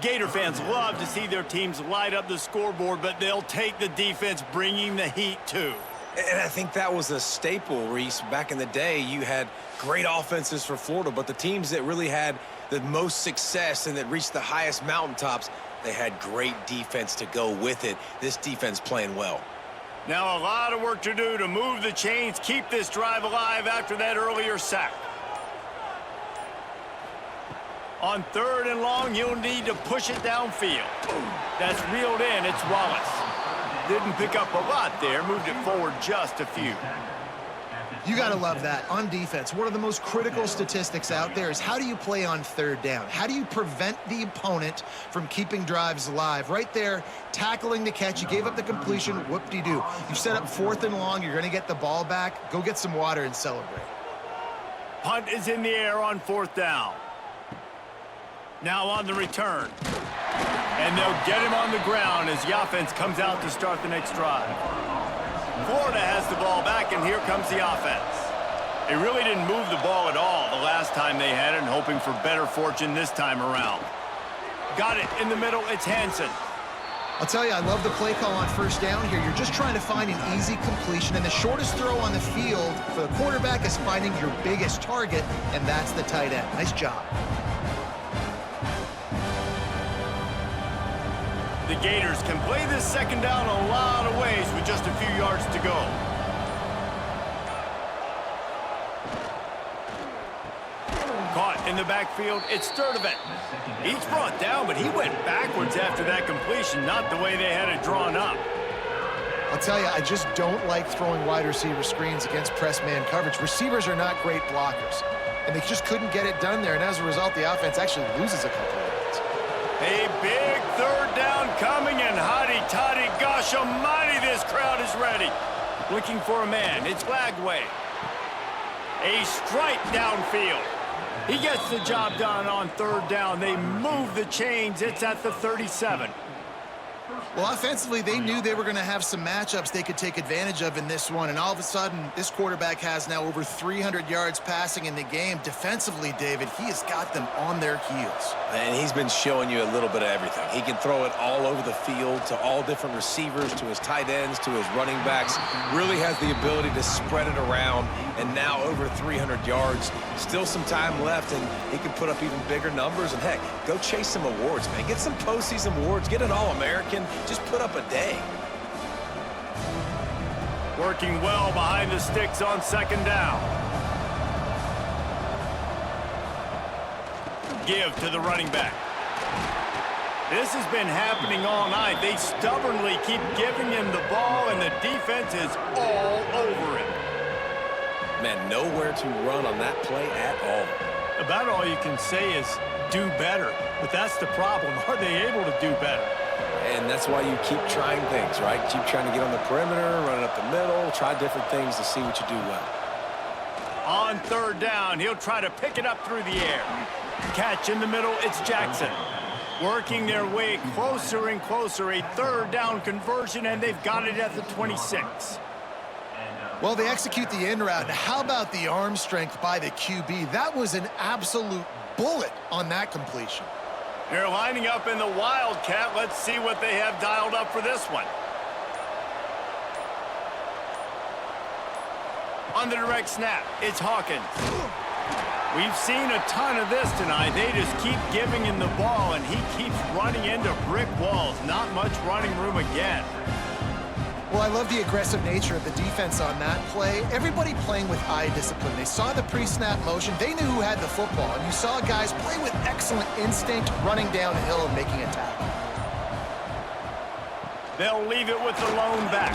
Gator fans love to see their teams light up the scoreboard, but they'll take the defense bringing the heat too. And I think that was a staple, Reese. Back in the day, you had great offenses for Florida, but the teams that really had the most success and that reached the highest mountaintops, they had great defense to go with it. This defense playing well. Now a lot of work to do to move the chains, keep this drive alive after that earlier sack. On 3rd and long, you'll need to push it downfield. That's reeled in. It's Wallace. Didn't pick up a lot there. Moved it forward just a few. You got to love that. On defense, one of the most critical statistics out there is how do you play on third down? How do you prevent the opponent from keeping drives alive? Right there, tackling the catch. You gave up the completion. Whoop-de-doo. You set up 4th and long. You're going to get the ball back. Go get some water and celebrate. Punt is in the air on 4th down. Now on the return. And they'll get him on the ground as the offense comes out to start the next drive. Florida has the ball back, and here comes the offense. They really didn't move the ball at all the last time they had it, and hoping for better fortune this time around. Got it in the middle. It's Hansen. I'll tell you, I love the play call on 1st down here. You're just trying to find an easy completion, and the shortest throw on the field for the quarterback is finding your biggest target, and that's the tight end. Nice job. The Gators can play this 2nd down a lot of ways with just a few yards to go. Caught in the backfield, it's Sturdivant. He's brought down, but he went backwards after that completion, not the way they had it drawn up. I'll tell you, I just don't like throwing wide receiver screens against press man coverage. Receivers are not great blockers, and they just couldn't get it done there, and as a result, the offense actually loses a couple of yards. A big 3rd down coming, and hotty-toddy, gosh almighty, this crowd is ready. Looking for a man, it's Lagway. A strike downfield. He gets the job done on 3rd down. They move the chains. It's at the 37. Well, offensively, they knew they were going to have some matchups they could take advantage of in this one, and all of a sudden, this quarterback has now over 300 yards passing in the game. Defensively, David, he has got them on their heels. And he's been showing you a little bit of everything. He can throw it all over the field to all different receivers, to his tight ends, to his running backs. Really has the ability to spread it around, and now over 300 yards. Still some time left, and he can put up even bigger numbers. And, heck, go chase some awards, man. Get some postseason awards. Get an All-American. Just put up a day. Working well behind the sticks on 2nd down. Give to the running back. This has been happening all night. They stubbornly keep giving him the ball, and the defense is all over it. Man, nowhere to run on that play at all. About all you can say is do better. But that's the problem. Are they able to do better? And that's why you keep trying things, right? Keep trying to get on the perimeter, running up the middle, try different things to see what you do well. On 3rd down, he'll try to pick it up through the air. Catch in the middle, it's Jackson. Working their way closer and closer. A 3rd down conversion, and they've got it at the 26. Well, they execute the in route. Now, how about the arm strength by the QB? That was an absolute bullet on that completion. They're lining up in the Wildcat. Let's see what they have dialed up for this one. On the direct snap, it's Hawkins. We've seen a ton of this tonight. They just keep giving him the ball, and he keeps running into brick walls. Not much running room again. Well, I love the aggressive nature of the defense on that play. Everybody playing with eye discipline. They saw the pre-snap motion. They knew who had the football. And you saw guys play with excellent instinct, running downhill and making a tackle. They'll leave it with the lone back.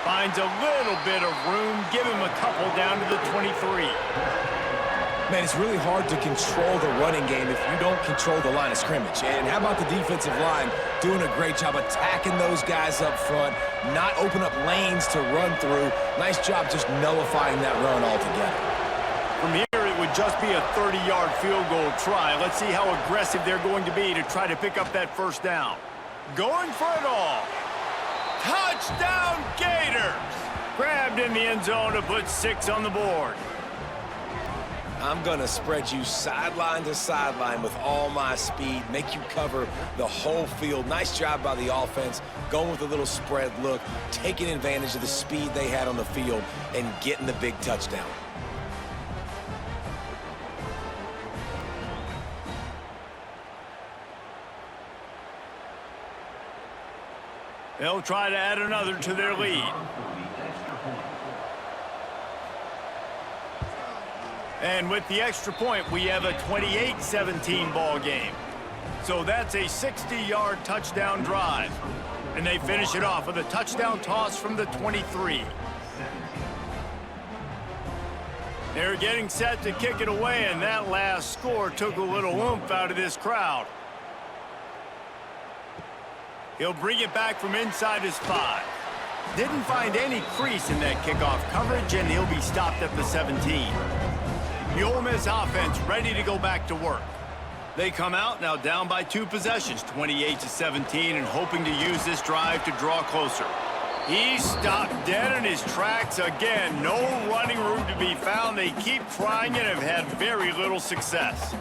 Finds a little bit of room. Give him a couple down to the 23. Man, it's really hard to control the running game if you don't control the line of scrimmage. And how about the defensive line doing a great job attacking those guys up front, not open up lanes to run through. Nice job just nullifying that run altogether. From here, it would just be a 30-yard field goal try. Let's see how aggressive they're going to be to try to pick up that 1st down. Going for it all. Touchdown, Gators! Grabbed in the end zone to put 6 on the board. I'm going to spread you sideline to sideline with all my speed, make you cover the whole field. Nice job by the offense, going with a little spread look, taking advantage of the speed they had on the field, and getting the big touchdown. They'll try to add another to their lead. And with the extra point, we have a 28-17 ball game. So that's a 60-yard touchdown drive. And they finish it off with a touchdown toss from the 23. They're getting set to kick it away, and that last score took a little oomph out of this crowd. He'll bring it back from inside his 5. Didn't find any crease in that kickoff coverage, and he'll be stopped at the 17. The Ole Miss offense ready to go back to work. They come out now down by 2 possessions, 28-17, and hoping to use this drive to draw closer. He's stopped dead in his tracks again. No running room to be found. They keep trying it and have had very little success.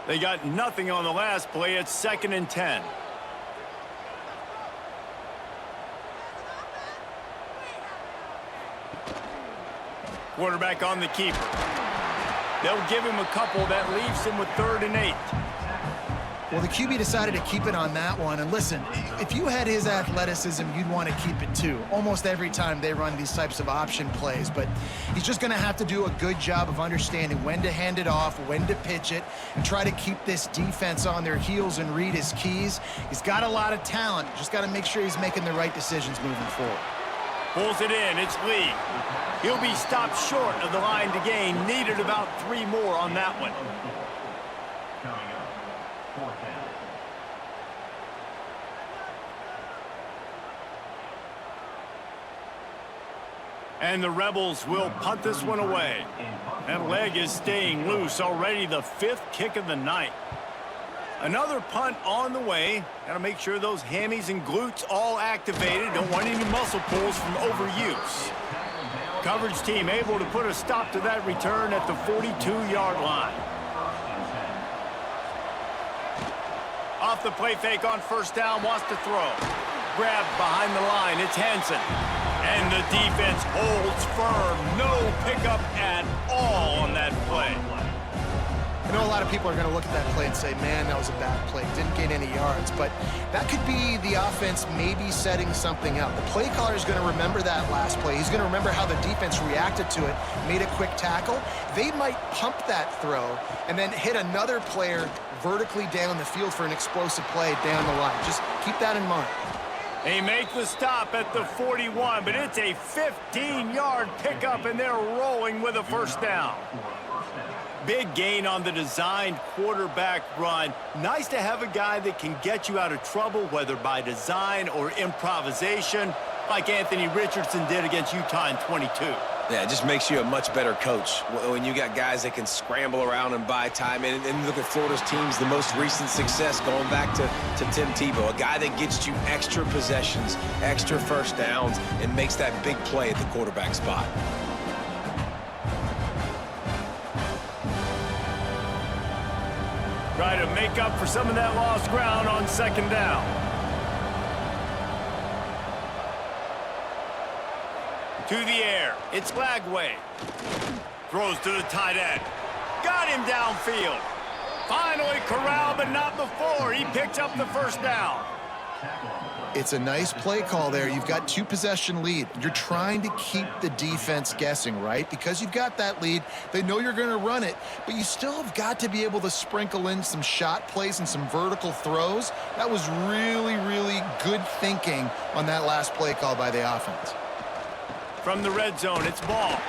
They got nothing on the last play. It's 2nd and 10. Quarterback on the keeper. They'll give him a couple. That leaves him with 3rd and 8. Well, the QB decided to keep it on that one. And listen, if you had his athleticism, you'd want to keep it too. Almost every time they run these types of option plays. But he's just going to have to do a good job of understanding when to hand it off, when to pitch it, and try to keep this defense on their heels and read his keys. He's got a lot of talent. Just got to make sure he's making the right decisions moving forward. Pulls it in. It's Lee. He'll be stopped short of the line to gain. Needed about 3 more on that one. Coming up, 4th down. And the Rebels will punt this one away. That leg is staying loose. Already the 5th kick of the night. Another punt on the way. Got to make sure those hammies and glutes all activated. Don't want any muscle pulls from overuse. Coverage team able to put a stop to that return at the 42-yard line. Off the play fake on 1st down, wants to throw. Grabbed behind the line, it's Hansen. And the defense holds firm. No pickup at all on that play. I know a lot of people are going to look at that play and say, man, that was a bad play. Didn't gain any yards. But that could be the offense maybe setting something up. The play caller is going to remember that last play. He's going to remember how the defense reacted to it, made a quick tackle. They might pump that throw and then hit another player vertically down the field for an explosive play down the line. Just keep that in mind. They make the stop at the 41, but it's a 15-yard pickup, and they're rolling with a 1st down. Big gain on the designed quarterback run. Nice to have a guy that can get you out of trouble, whether by design or improvisation, like Anthony Richardson did against Utah in 22. Yeah, it just makes you a much better coach when you got guys that can scramble around and buy time. And look at Florida's teams, the most recent success going back to Tim Tebow, a guy that gets you extra possessions, extra 1st downs, and makes that big play at the quarterback spot. Try to make up for some of that lost ground on 2nd down. To the air, it's Lagway. Throws to the tight end. Got him downfield. Finally corralled, but not before. He picks up the 1st down. It's a nice play call there. You've got 2-possession lead. You're trying to keep the defense guessing, right? Because you've got that lead, they know you're going to run it, but you still have got to be able to sprinkle in some shot plays and some vertical throws. That was really, really good thinking on that last play call by the offense. From the red zone, it's Ball.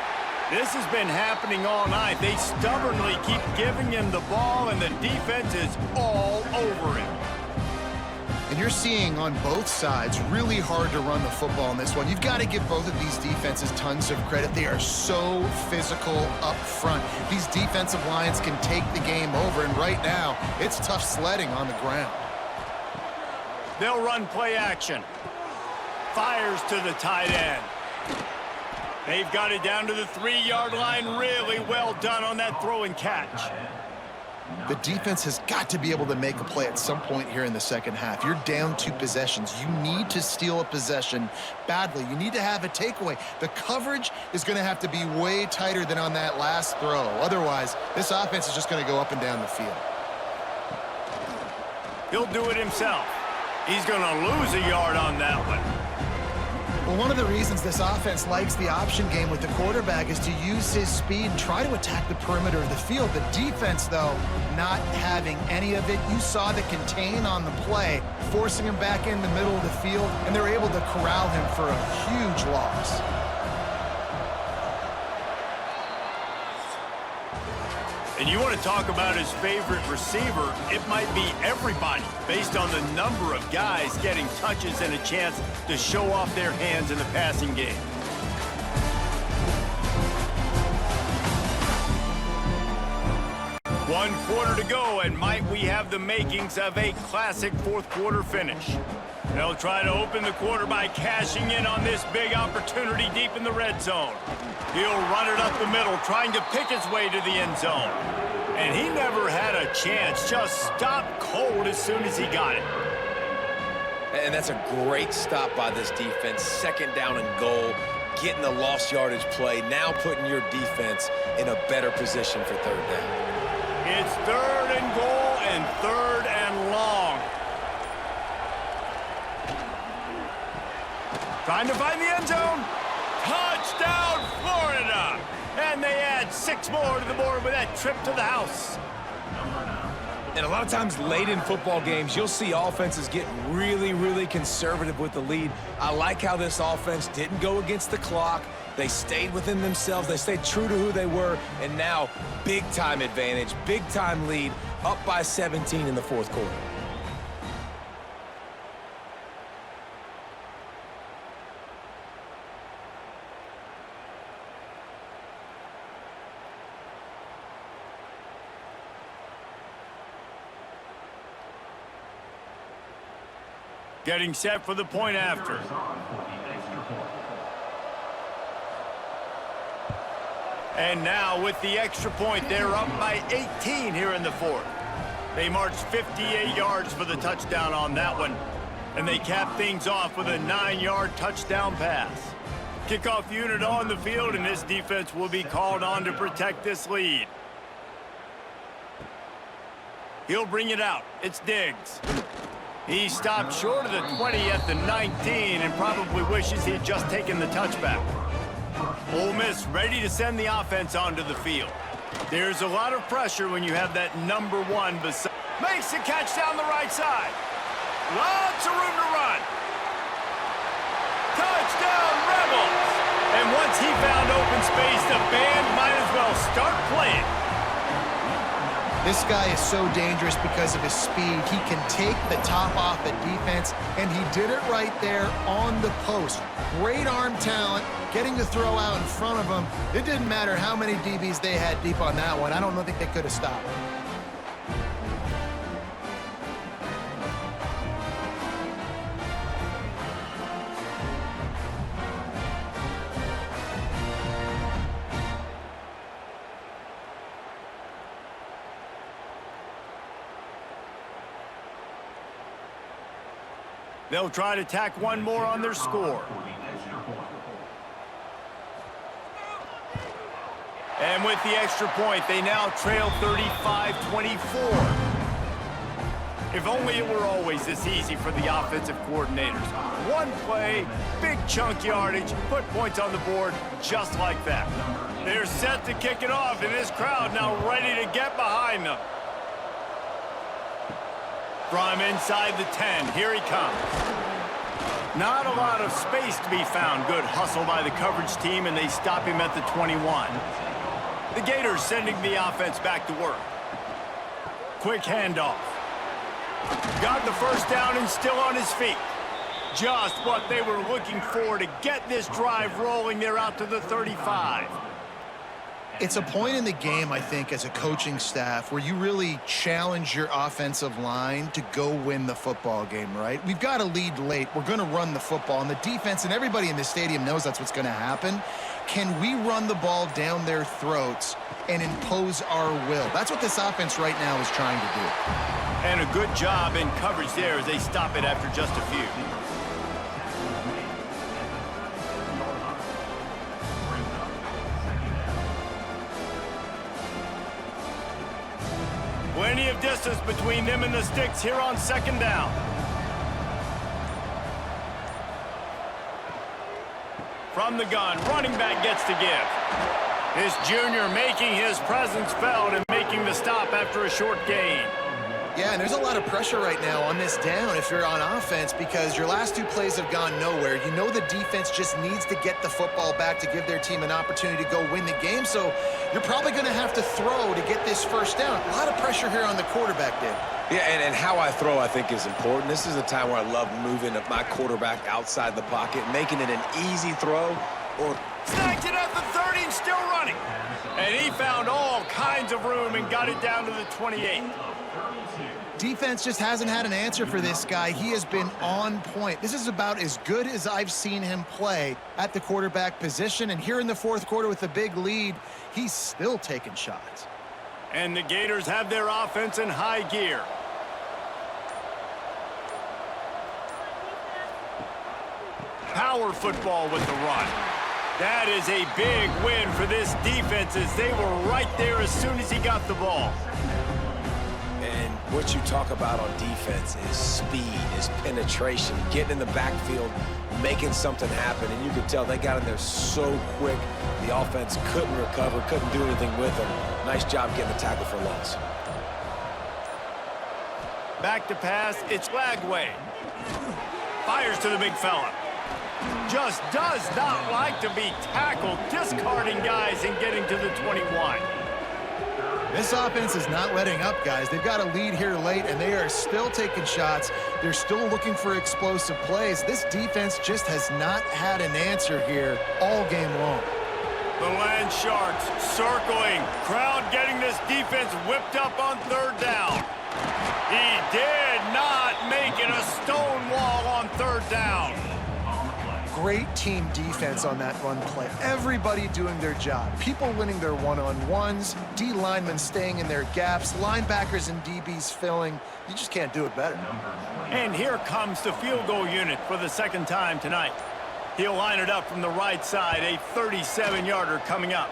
This has been happening all night. They stubbornly keep giving him the ball, and the defense is all over him. And you're seeing on both sides really hard to run the football in this one. You've got to give both of these defenses tons of credit. They are so physical up front. These defensive lines can take the game over, and right now, it's tough sledding on the ground. They'll run play action. Fires to the tight end. They've got it down to the 3-yard line. Really well done on that throw and catch. The defense has got to be able to make a play at some point here in the 2nd half. You're down 2 possessions. You need to steal a possession badly. You need to have a takeaway. The coverage is going to have to be way tighter than on that last throw. Otherwise, this offense is just going to go up and down the field. He'll do it himself. He's going to lose a yard on that one. Well, one of the reasons this offense likes the option game with the quarterback is to use his speed and try to attack the perimeter of the field. The defense, though, not having any of it. You saw the contain on the play, forcing him back in the middle of the field, and they're able to corral him for a huge loss. And you want to talk about his favorite receiver, it might be everybody, based on the number of guys getting touches and a chance to show off their hands in the passing game. One quarter to go, and might we have the makings of a classic fourth quarter finish. They'll try to open the quarter by cashing in on this big opportunity deep in the red zone. He'll run it up the middle, trying to pick his way to the end zone. And he never had a chance, just stopped cold as soon as he got it. And that's a great stop by this defense. Second down and goal, getting the lost yardage play, now putting your defense in a better position for third down. It's third and goal and third and long. Trying to find the end zone. Touchdown, Florida! And they add 6 more to the board with that trip to the house. And a lot of times late in football games, you'll see offenses get really, really conservative with the lead. I like how this offense didn't go against the clock. They stayed within themselves. They stayed true to who they were. And now, big-time advantage, big-time lead, up by 17 in the fourth quarter. Getting set for the point after. And now with the extra point, they're up by 18 here in the fourth. They marched 58 yards for the touchdown on that one. And they cap things off with a 9-yard touchdown pass. Kickoff unit on the field, and this defense will be called on to protect this lead. He'll bring it out. It's Diggs. He stopped short of the 20 at the 19 and probably wishes he had just taken the touchback. Ole Miss ready to send the offense onto the field. There's a lot of pressure when you have that number 1 beside. Makes the catch down the right side. Lots of room to run. Touchdown, Rebels! And once he found open space, the band might as well start playing. This guy is so dangerous because of his speed. He can take the top off the defense, and he did it right there on the post. Great arm talent, getting the throw out in front of him. It didn't matter how many DBs they had deep on that one. I don't think they could have stopped. They'll try to tack one more on their score. And with the extra point, they now trail 35-24. If only it were always this easy for the offensive coordinators. One play, big chunk yardage, put points on the board just like that. They're set to kick it off, and this crowd now ready to get behind them. From inside the 10, here he comes. Not a lot of space to be found. Good hustle by the coverage team, and they stop him at the 21. The Gators sending the offense back to work. Quick handoff. Got the first down and still on his feet. Just what they were looking for to get this drive rolling. They're out to the 35. It's a point in the game, I think, as a coaching staff where you really challenge your offensive line to go win the football game, right? We've got to lead late. We're going to run the football, and the defense and everybody in the stadium knows that's what's going to happen. Can we run the ball down their throats and impose our will? That's what this offense right now is trying to do. And a good job in coverage there as they stop it after just a few. Plenty of distance between them and the sticks here on second down. from the gun. Running back gets to give. This junior making his presence felt and making the stop after a short gain. Yeah, and there's a lot of pressure right now on this down if you're on offense because your last two plays have gone nowhere. You know the defense just needs to get the football back to give their team an opportunity to go win the game, so you're probably going to have to throw to get this first down. A lot of pressure here on the quarterback, Dave. Yeah, and how I throw, I think, is important. This is a time where I love moving my quarterback outside the pocket, making it an easy throw or Snagged it at the 30 and still running. And he found all kinds of room and got it down to the 28. Defense just hasn't had an answer for this guy. He has been on point. This is about as good as I've seen him play at the quarterback position. And here in the fourth quarter with a big lead, he's still taking shots. And the Gators have their offense in high gear. Power football with the run. That is a big win for this defense as they were right there as soon as he got the ball. And what you talk about on defense is speed, is penetration, getting in the backfield, making something happen. And you could tell they got in there so quick, the offense couldn't recover, couldn't do anything with them. Nice job getting the tackle for loss. Back to pass, it's Lagway. Fires to the big fella. Just does not like to be tackled, discarding guys and getting to the 21. This offense is not letting up, guys. They've got a lead here late, and they are still taking shots. They're still looking for explosive plays. This defense just has not had an answer here all game long. The Land Sharks circling. Crowd getting this defense whipped up on third down. He did not make it a stone wall on third down. Great team defense on that run play. Everybody doing their job. People winning their one-on-ones, D linemen staying in their gaps, linebackers and DBs filling. You just can't do it better. And here comes the field goal unit for the second time tonight. He'll line it up from the right side, a 37-yarder coming up.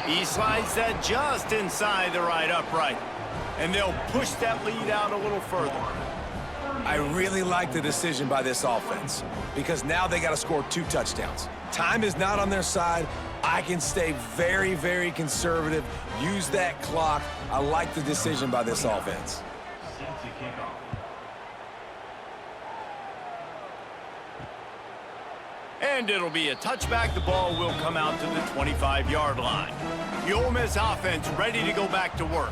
He slides that just inside the right upright. And they'll push that lead out a little further. I really like the decision by this offense because now they got to score 2 touchdowns. Time is not on their side. I can stay very, very conservative, use that clock. I like the decision by this offense. And it'll be a touchback. The ball will come out to the 25-yard line. The Ole Miss offense ready to go back to work.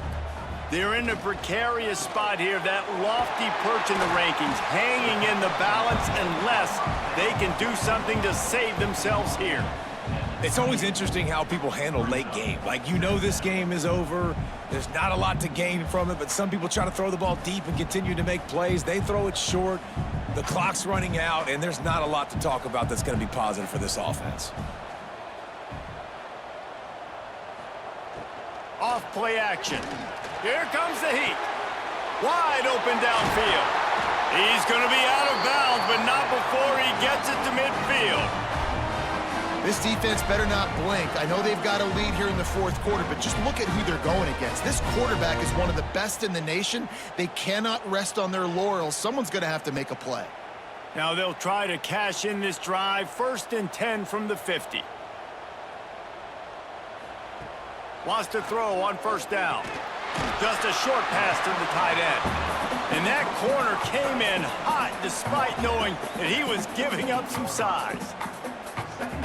They're in a precarious spot here, that lofty perch in the rankings, hanging in the balance unless they can do something to save themselves here. It's always interesting how people handle late game. Like, you know this game is over. There's not a lot to gain from it, but some people try to throw the ball deep and continue to make plays. They throw it short. The clock's running out, and there's not a lot to talk about that's going to be positive for this offense. Off play action. Here comes the heat. Wide open downfield. He's going to be out of bounds, but not before he gets it to midfield. This defense better not blink. I know they've got a lead here in the fourth quarter, but just look at who they're going against. This quarterback is one of the best in the nation. They cannot rest on their laurels. Someone's going to have to make a play. Now they'll try to cash in this drive. 1st and 10 from the 50. Wants to throw on 1st down. Just a short pass to the tight end. And that corner came in hot despite knowing that he was giving up some size.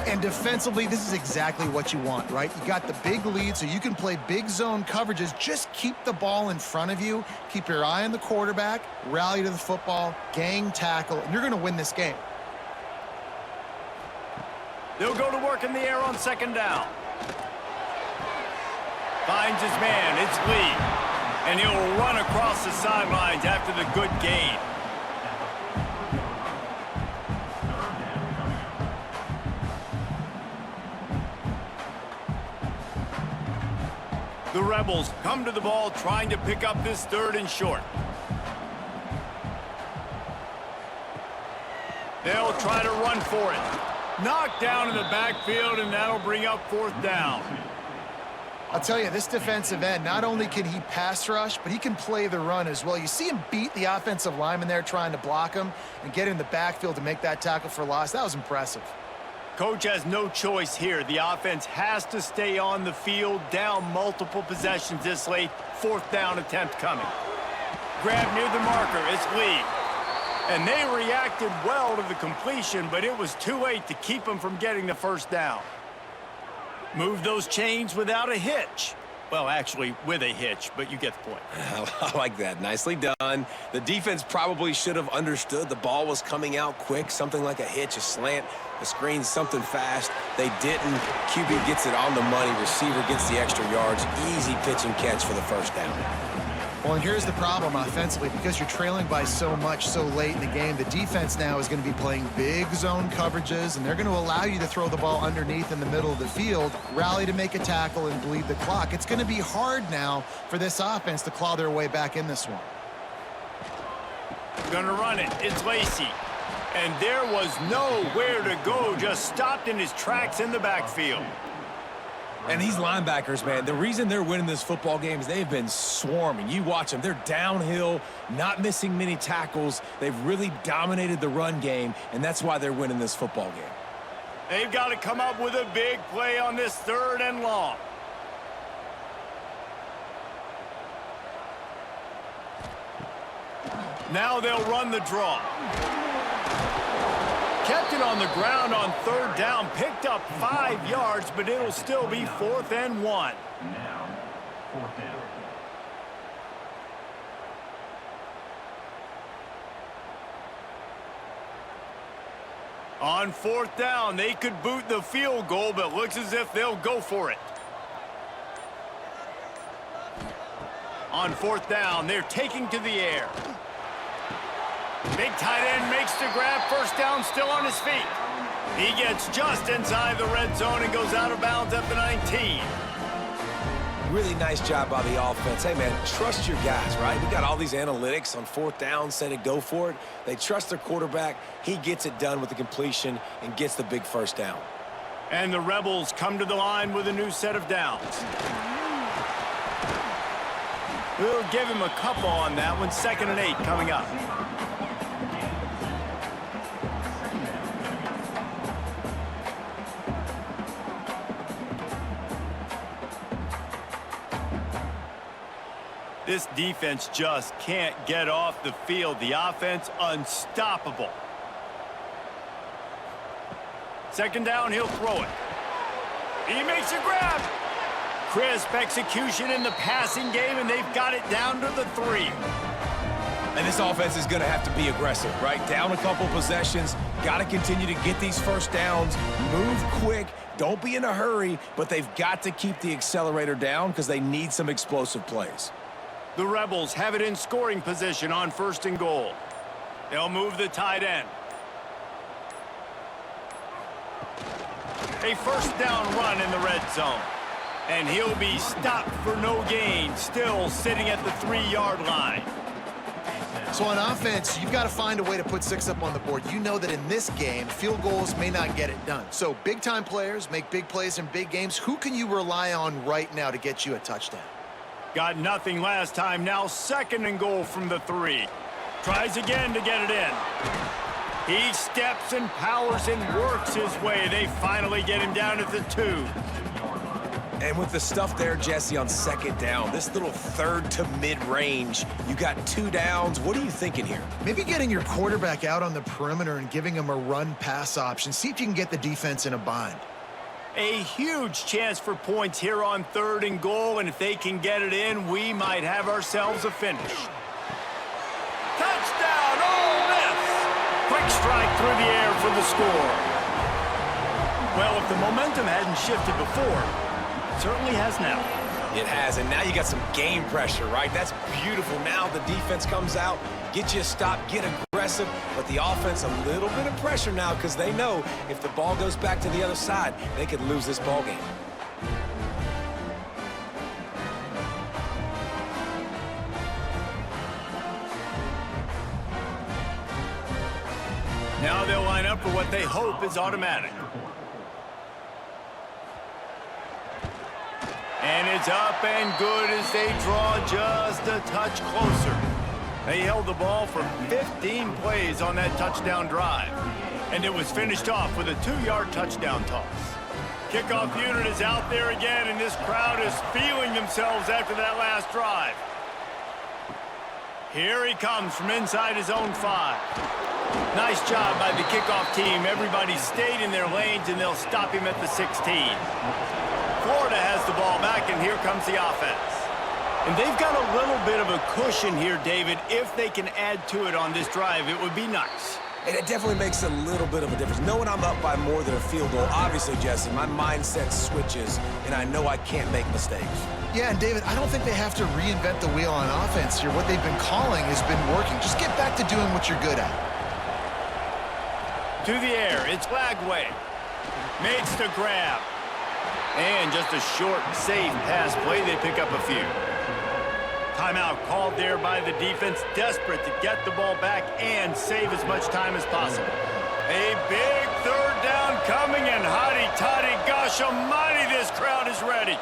And defensively, this is exactly what you want, right? You got the big lead, so you can play big zone coverages. Just keep the ball in front of you. Keep your eye on the quarterback, rally to the football, gang tackle, and you're going to win this game. They'll go to work in the air on 2nd down. Finds his man, it's Lee. And he'll run across the sidelines after the good gain. The Rebels come to the ball trying to pick up this 3rd and short. They'll try to run for it. Knocked down in the backfield, and that'll bring up 4th down. I'll tell you, this defensive end, not only can he pass rush, but he can play the run as well. You see him beat the offensive lineman there trying to block him and get in the backfield to make that tackle for loss. That was impressive. Coach has no choice here. The offense has to stay on the field, down multiple possessions this late. 4th down attempt coming. Grab near the marker. It's Lee. And they reacted well to the completion, but it was too late to keep them from getting the 1st down. Move those chains without a hitch. Well, actually, with a hitch, but you get the point. I like that. Nicely done. The defense probably should have understood the ball was coming out quick, something like a hitch, a slant, a screen, something fast. They didn't. QB gets it on the money. Receiver gets the extra yards. Easy pitch and catch for the 1st down. Well, and here's the problem offensively. Because you're trailing by so much so late in the game, the defense now is going to be playing big zone coverages, and they're going to allow you to throw the ball underneath in the middle of the field, rally to make a tackle, and bleed the clock. It's going to be hard now for this offense to claw their way back in this one. Gonna run it. It's Lacey. And there was nowhere to go, just stopped in his tracks in the backfield. And these linebackers, man, the reason they're winning this football game is they've been swarming. You watch them. They're downhill, not missing many tackles. They've really dominated the run game, and that's why they're winning this football game. They've got to come up with a big play on this 3rd and long. Now they'll run the draw. Kept it on the ground on 3rd down, picked up 5 yards, but it'll still be 4th and 1. Now, 4th down. On 4th down, they could boot the field goal, but looks as if they'll go for it. On 4th down, they're taking to the air. Big tight end makes the grab. 1st down, still on his feet. He gets just inside the red zone and goes out of bounds at the 19. Really nice job by the offense. Hey, man, trust your guys, right? We got all these analytics on 4th down, said it, go for it. They trust their quarterback. He gets it done with the completion and gets the big 1st down. And the Rebels come to the line with a new set of downs. We'll give him a couple on that one. 2nd and 8 coming up. This defense just can't get off the field. The offense unstoppable. 2nd down, he'll throw it. He makes a grab. Crisp execution in the passing game, and they've got it down to the 3. And this offense is going to have to be aggressive, right? Down a couple possessions. Got to continue to get these 1st downs. Move quick. Don't be in a hurry, but they've got to keep the accelerator down because they need some explosive plays. The Rebels have it in scoring position on 1st and goal. They'll move the tight end. A 1st down run in the red zone. And he'll be stopped for no gain, still sitting at the 3-yard line. So on offense, you've got to find a way to put 6 up on the board. You know that in this game, field goals may not get it done. So big-time players make big plays in big games. Who can you rely on right now to get you a touchdown? Got nothing last time. Now 2nd and goal from the 3. Tries again to get it in. He steps and powers and works his way. They finally get him down at the 2. And with the stuff there, Jesse, on 2nd down, this little 3rd to mid-range, you got 2 downs. What are you thinking here? Maybe getting your quarterback out on the perimeter and giving him a run-pass option. See if you can get the defense in a bind. A huge chance for points here on 3rd and goal, and if they can get it in, we might have ourselves a finish. Touchdown, Ole Miss! Quick strike through the air for the score. Well, if the momentum hadn't shifted before, it certainly has now. It has, and now you got some game pressure, right? That's beautiful. Now the defense comes out, get you a stop, get aggressive, but the offense a little bit of pressure now because they know if the ball goes back to the other side, they could lose this ball game. Now they'll line up for what they hope is automatic. And It's up and good as they draw just a touch closer. They held the ball for 15 plays on that touchdown drive. And it was finished off with a 2-yard touchdown toss. Kickoff unit is out there again, and this crowd is feeling themselves after that last drive. Here he comes from inside his own 5. Nice job by the kickoff team. Everybody stayed in their lanes, and they'll stop him at the 16. Florida has the ball back, and here comes the offense. And they've got a little bit of a cushion here, David. If they can add to it on this drive, it would be nice. And it definitely makes a little bit of a difference. Knowing I'm up by more than a field goal, obviously, Jesse, my mindset switches, and I know I can't make mistakes. Yeah, and David, I don't think they have to reinvent the wheel on offense here. What they've been calling has been working. Just get back to doing what you're good at. To the air, it's Lagway. Makes the grab. And just a short, safe pass play. They pick up a few. Timeout called there by the defense, desperate to get the ball back and save as much time as possible. A big 3rd down coming, and hotty-toddy, gosh almighty, this crowd is ready.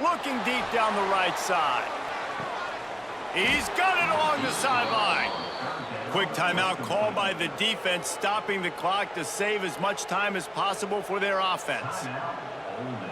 Looking deep down the right side. He's got it along the sideline. Quick timeout call by the defense, stopping the clock to save as much time as possible for their offense.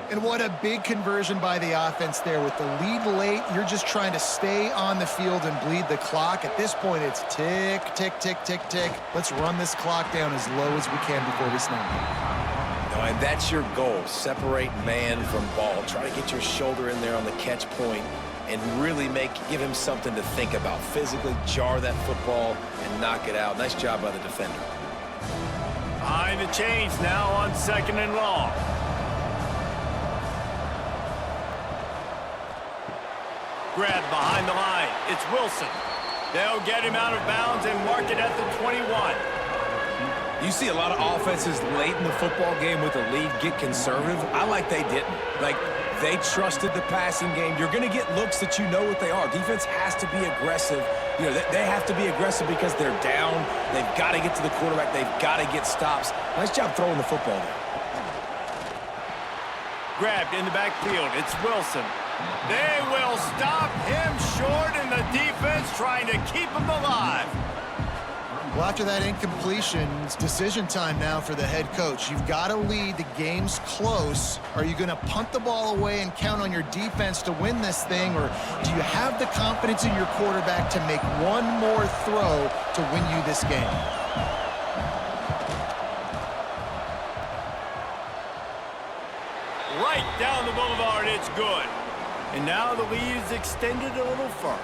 And what a big conversion by the offense there. With the lead late, you're just trying to stay on the field and bleed the clock. At this point, it's tick, tick, tick, tick, tick. Let's run this clock down as low as we can before we snap it. No, and that's your goal. Separate man from ball. Try to get your shoulder in there on the catch point and really give him something to think about. Physically jar that football and knock it out. Nice job by the defender. Behind the chains now on 2nd and long. Grab behind the line. It's Wilson. They'll get him out of bounds and mark it at the 21. You see a lot of offenses late in the football game with the lead get conservative. I like they didn't. Like, they trusted the passing game. You're going to get looks that you know what they are. Defense has to be aggressive. You know, they have to be aggressive because they're down. They've got to get to the quarterback. They've got to get stops. Nice job throwing the football there. Grabbed in the backfield. It's Wilson. They will stop him short, and the defense trying to keep him alive. Well, after that incompletion, it's decision time now for the head coach. You've got to lead. The game's close. Are you going to punt the ball away and count on your defense to win this thing, or do you have the confidence in your quarterback to make one more throw to win you this game? Right down the boulevard, it's good. And now the lead is extended a little further.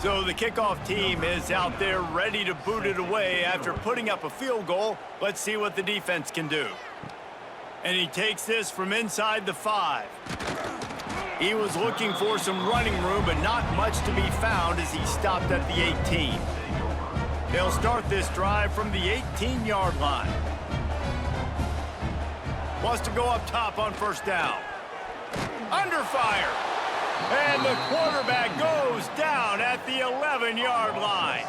So the kickoff team is out there ready to boot it away after putting up a field goal. Let's see what the defense can do. And he takes this from inside the 5. He was looking for some running room, but not much to be found as he stopped at the 18. They'll start this drive from the 18-yard line. Wants to go up top on 1st down. Under fire. And the quarterback goes down at the 11-yard line.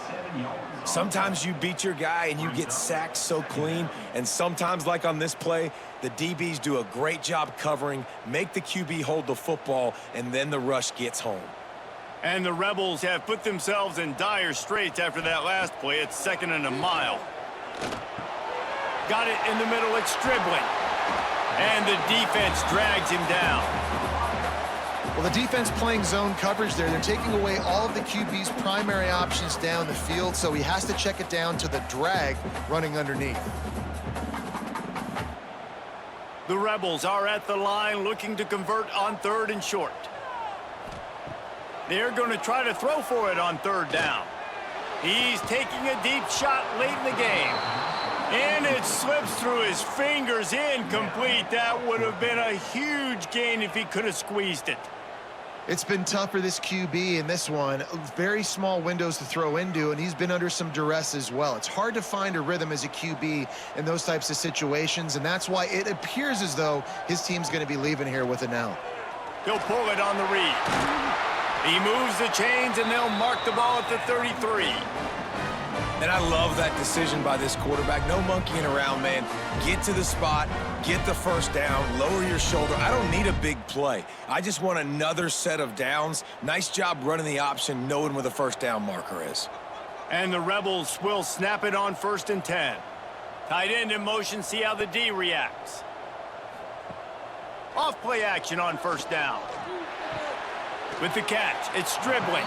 Sometimes you beat your guy and you get sacked so clean, and sometimes, like on this play, the DBs do a great job covering, make the QB hold the football, and then the rush gets home. And the Rebels have put themselves in dire straits after that last play. It's 2nd and a mile. Got it in the middle, it's Stribling. And the defense drags him down. Well, the defense playing zone coverage there. They're taking away all of the QB's primary options down the field, so he has to check it down to the drag running underneath. The Rebels are at the line looking to convert on 3rd and short. They're going to try to throw for it on 3rd down. He's taking a deep shot late in the game. And it slips through his fingers, incomplete. That would have been a huge gain if he could have squeezed it. It's been tough for this QB in this one. Very small windows to throw into, and he's been under some duress as well. It's hard to find a rhythm as a QB in those types of situations, and that's why it appears as though his team's going to be leaving here with it now. He'll pull it on the read. He moves the chains, and they'll mark the ball at the 33. And I love that decision by this quarterback. No monkeying around, man. Get to the spot, get the first down, lower your shoulder. I don't need a big play. I just want another set of downs. Nice job running the option, knowing where the first down marker is. And the Rebels will snap it on 1st and 10. Tight end in motion, see how the D reacts. Off play action on 1st down. With the catch, it's dribbling.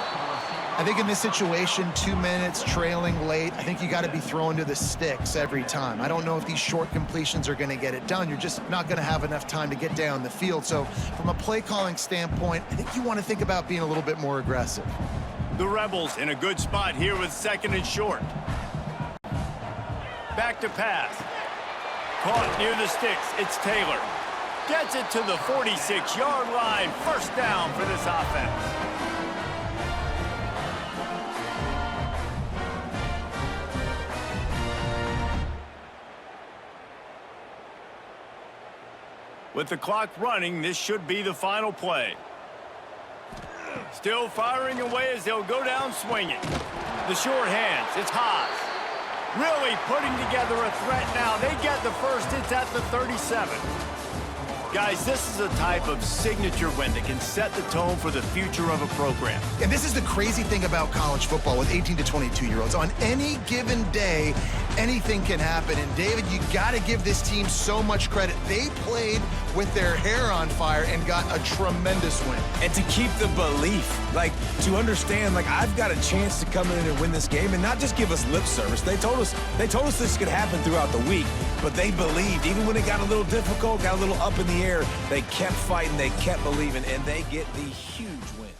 I think in this situation, 2 minutes, trailing late, I think you got to be throwing to the sticks every time. I don't know if these short completions are going to get it done. You're just not going to have enough time to get down the field. So from a play calling standpoint, I think you want to think about being a little bit more aggressive. The Rebels in a good spot here with 2nd and short. Back to pass. Caught near the sticks. It's Taylor. Gets it to the 46-yard line. 1st down for this offense. With the clock running, this should be the final play. Still firing away as they'll go down swinging. The short hands, it's Haas. Really putting together a threat now. They get the first, it's at the 37. Guys, this is a type of signature win that can set the tone for the future of a program. And this is the crazy thing about college football with 18 to 22-year-olds. On any given day, anything can happen. And David, you got to give this team so much credit. They played with their hair on fire and got a tremendous win. And to keep the belief, like to understand, like I've got a chance to come in and win this game and not just give us lip service. They told us this could happen throughout the week, but they believed. Even when it got a little difficult, got a little up in the air, they kept fighting, they kept believing, and they get the huge win.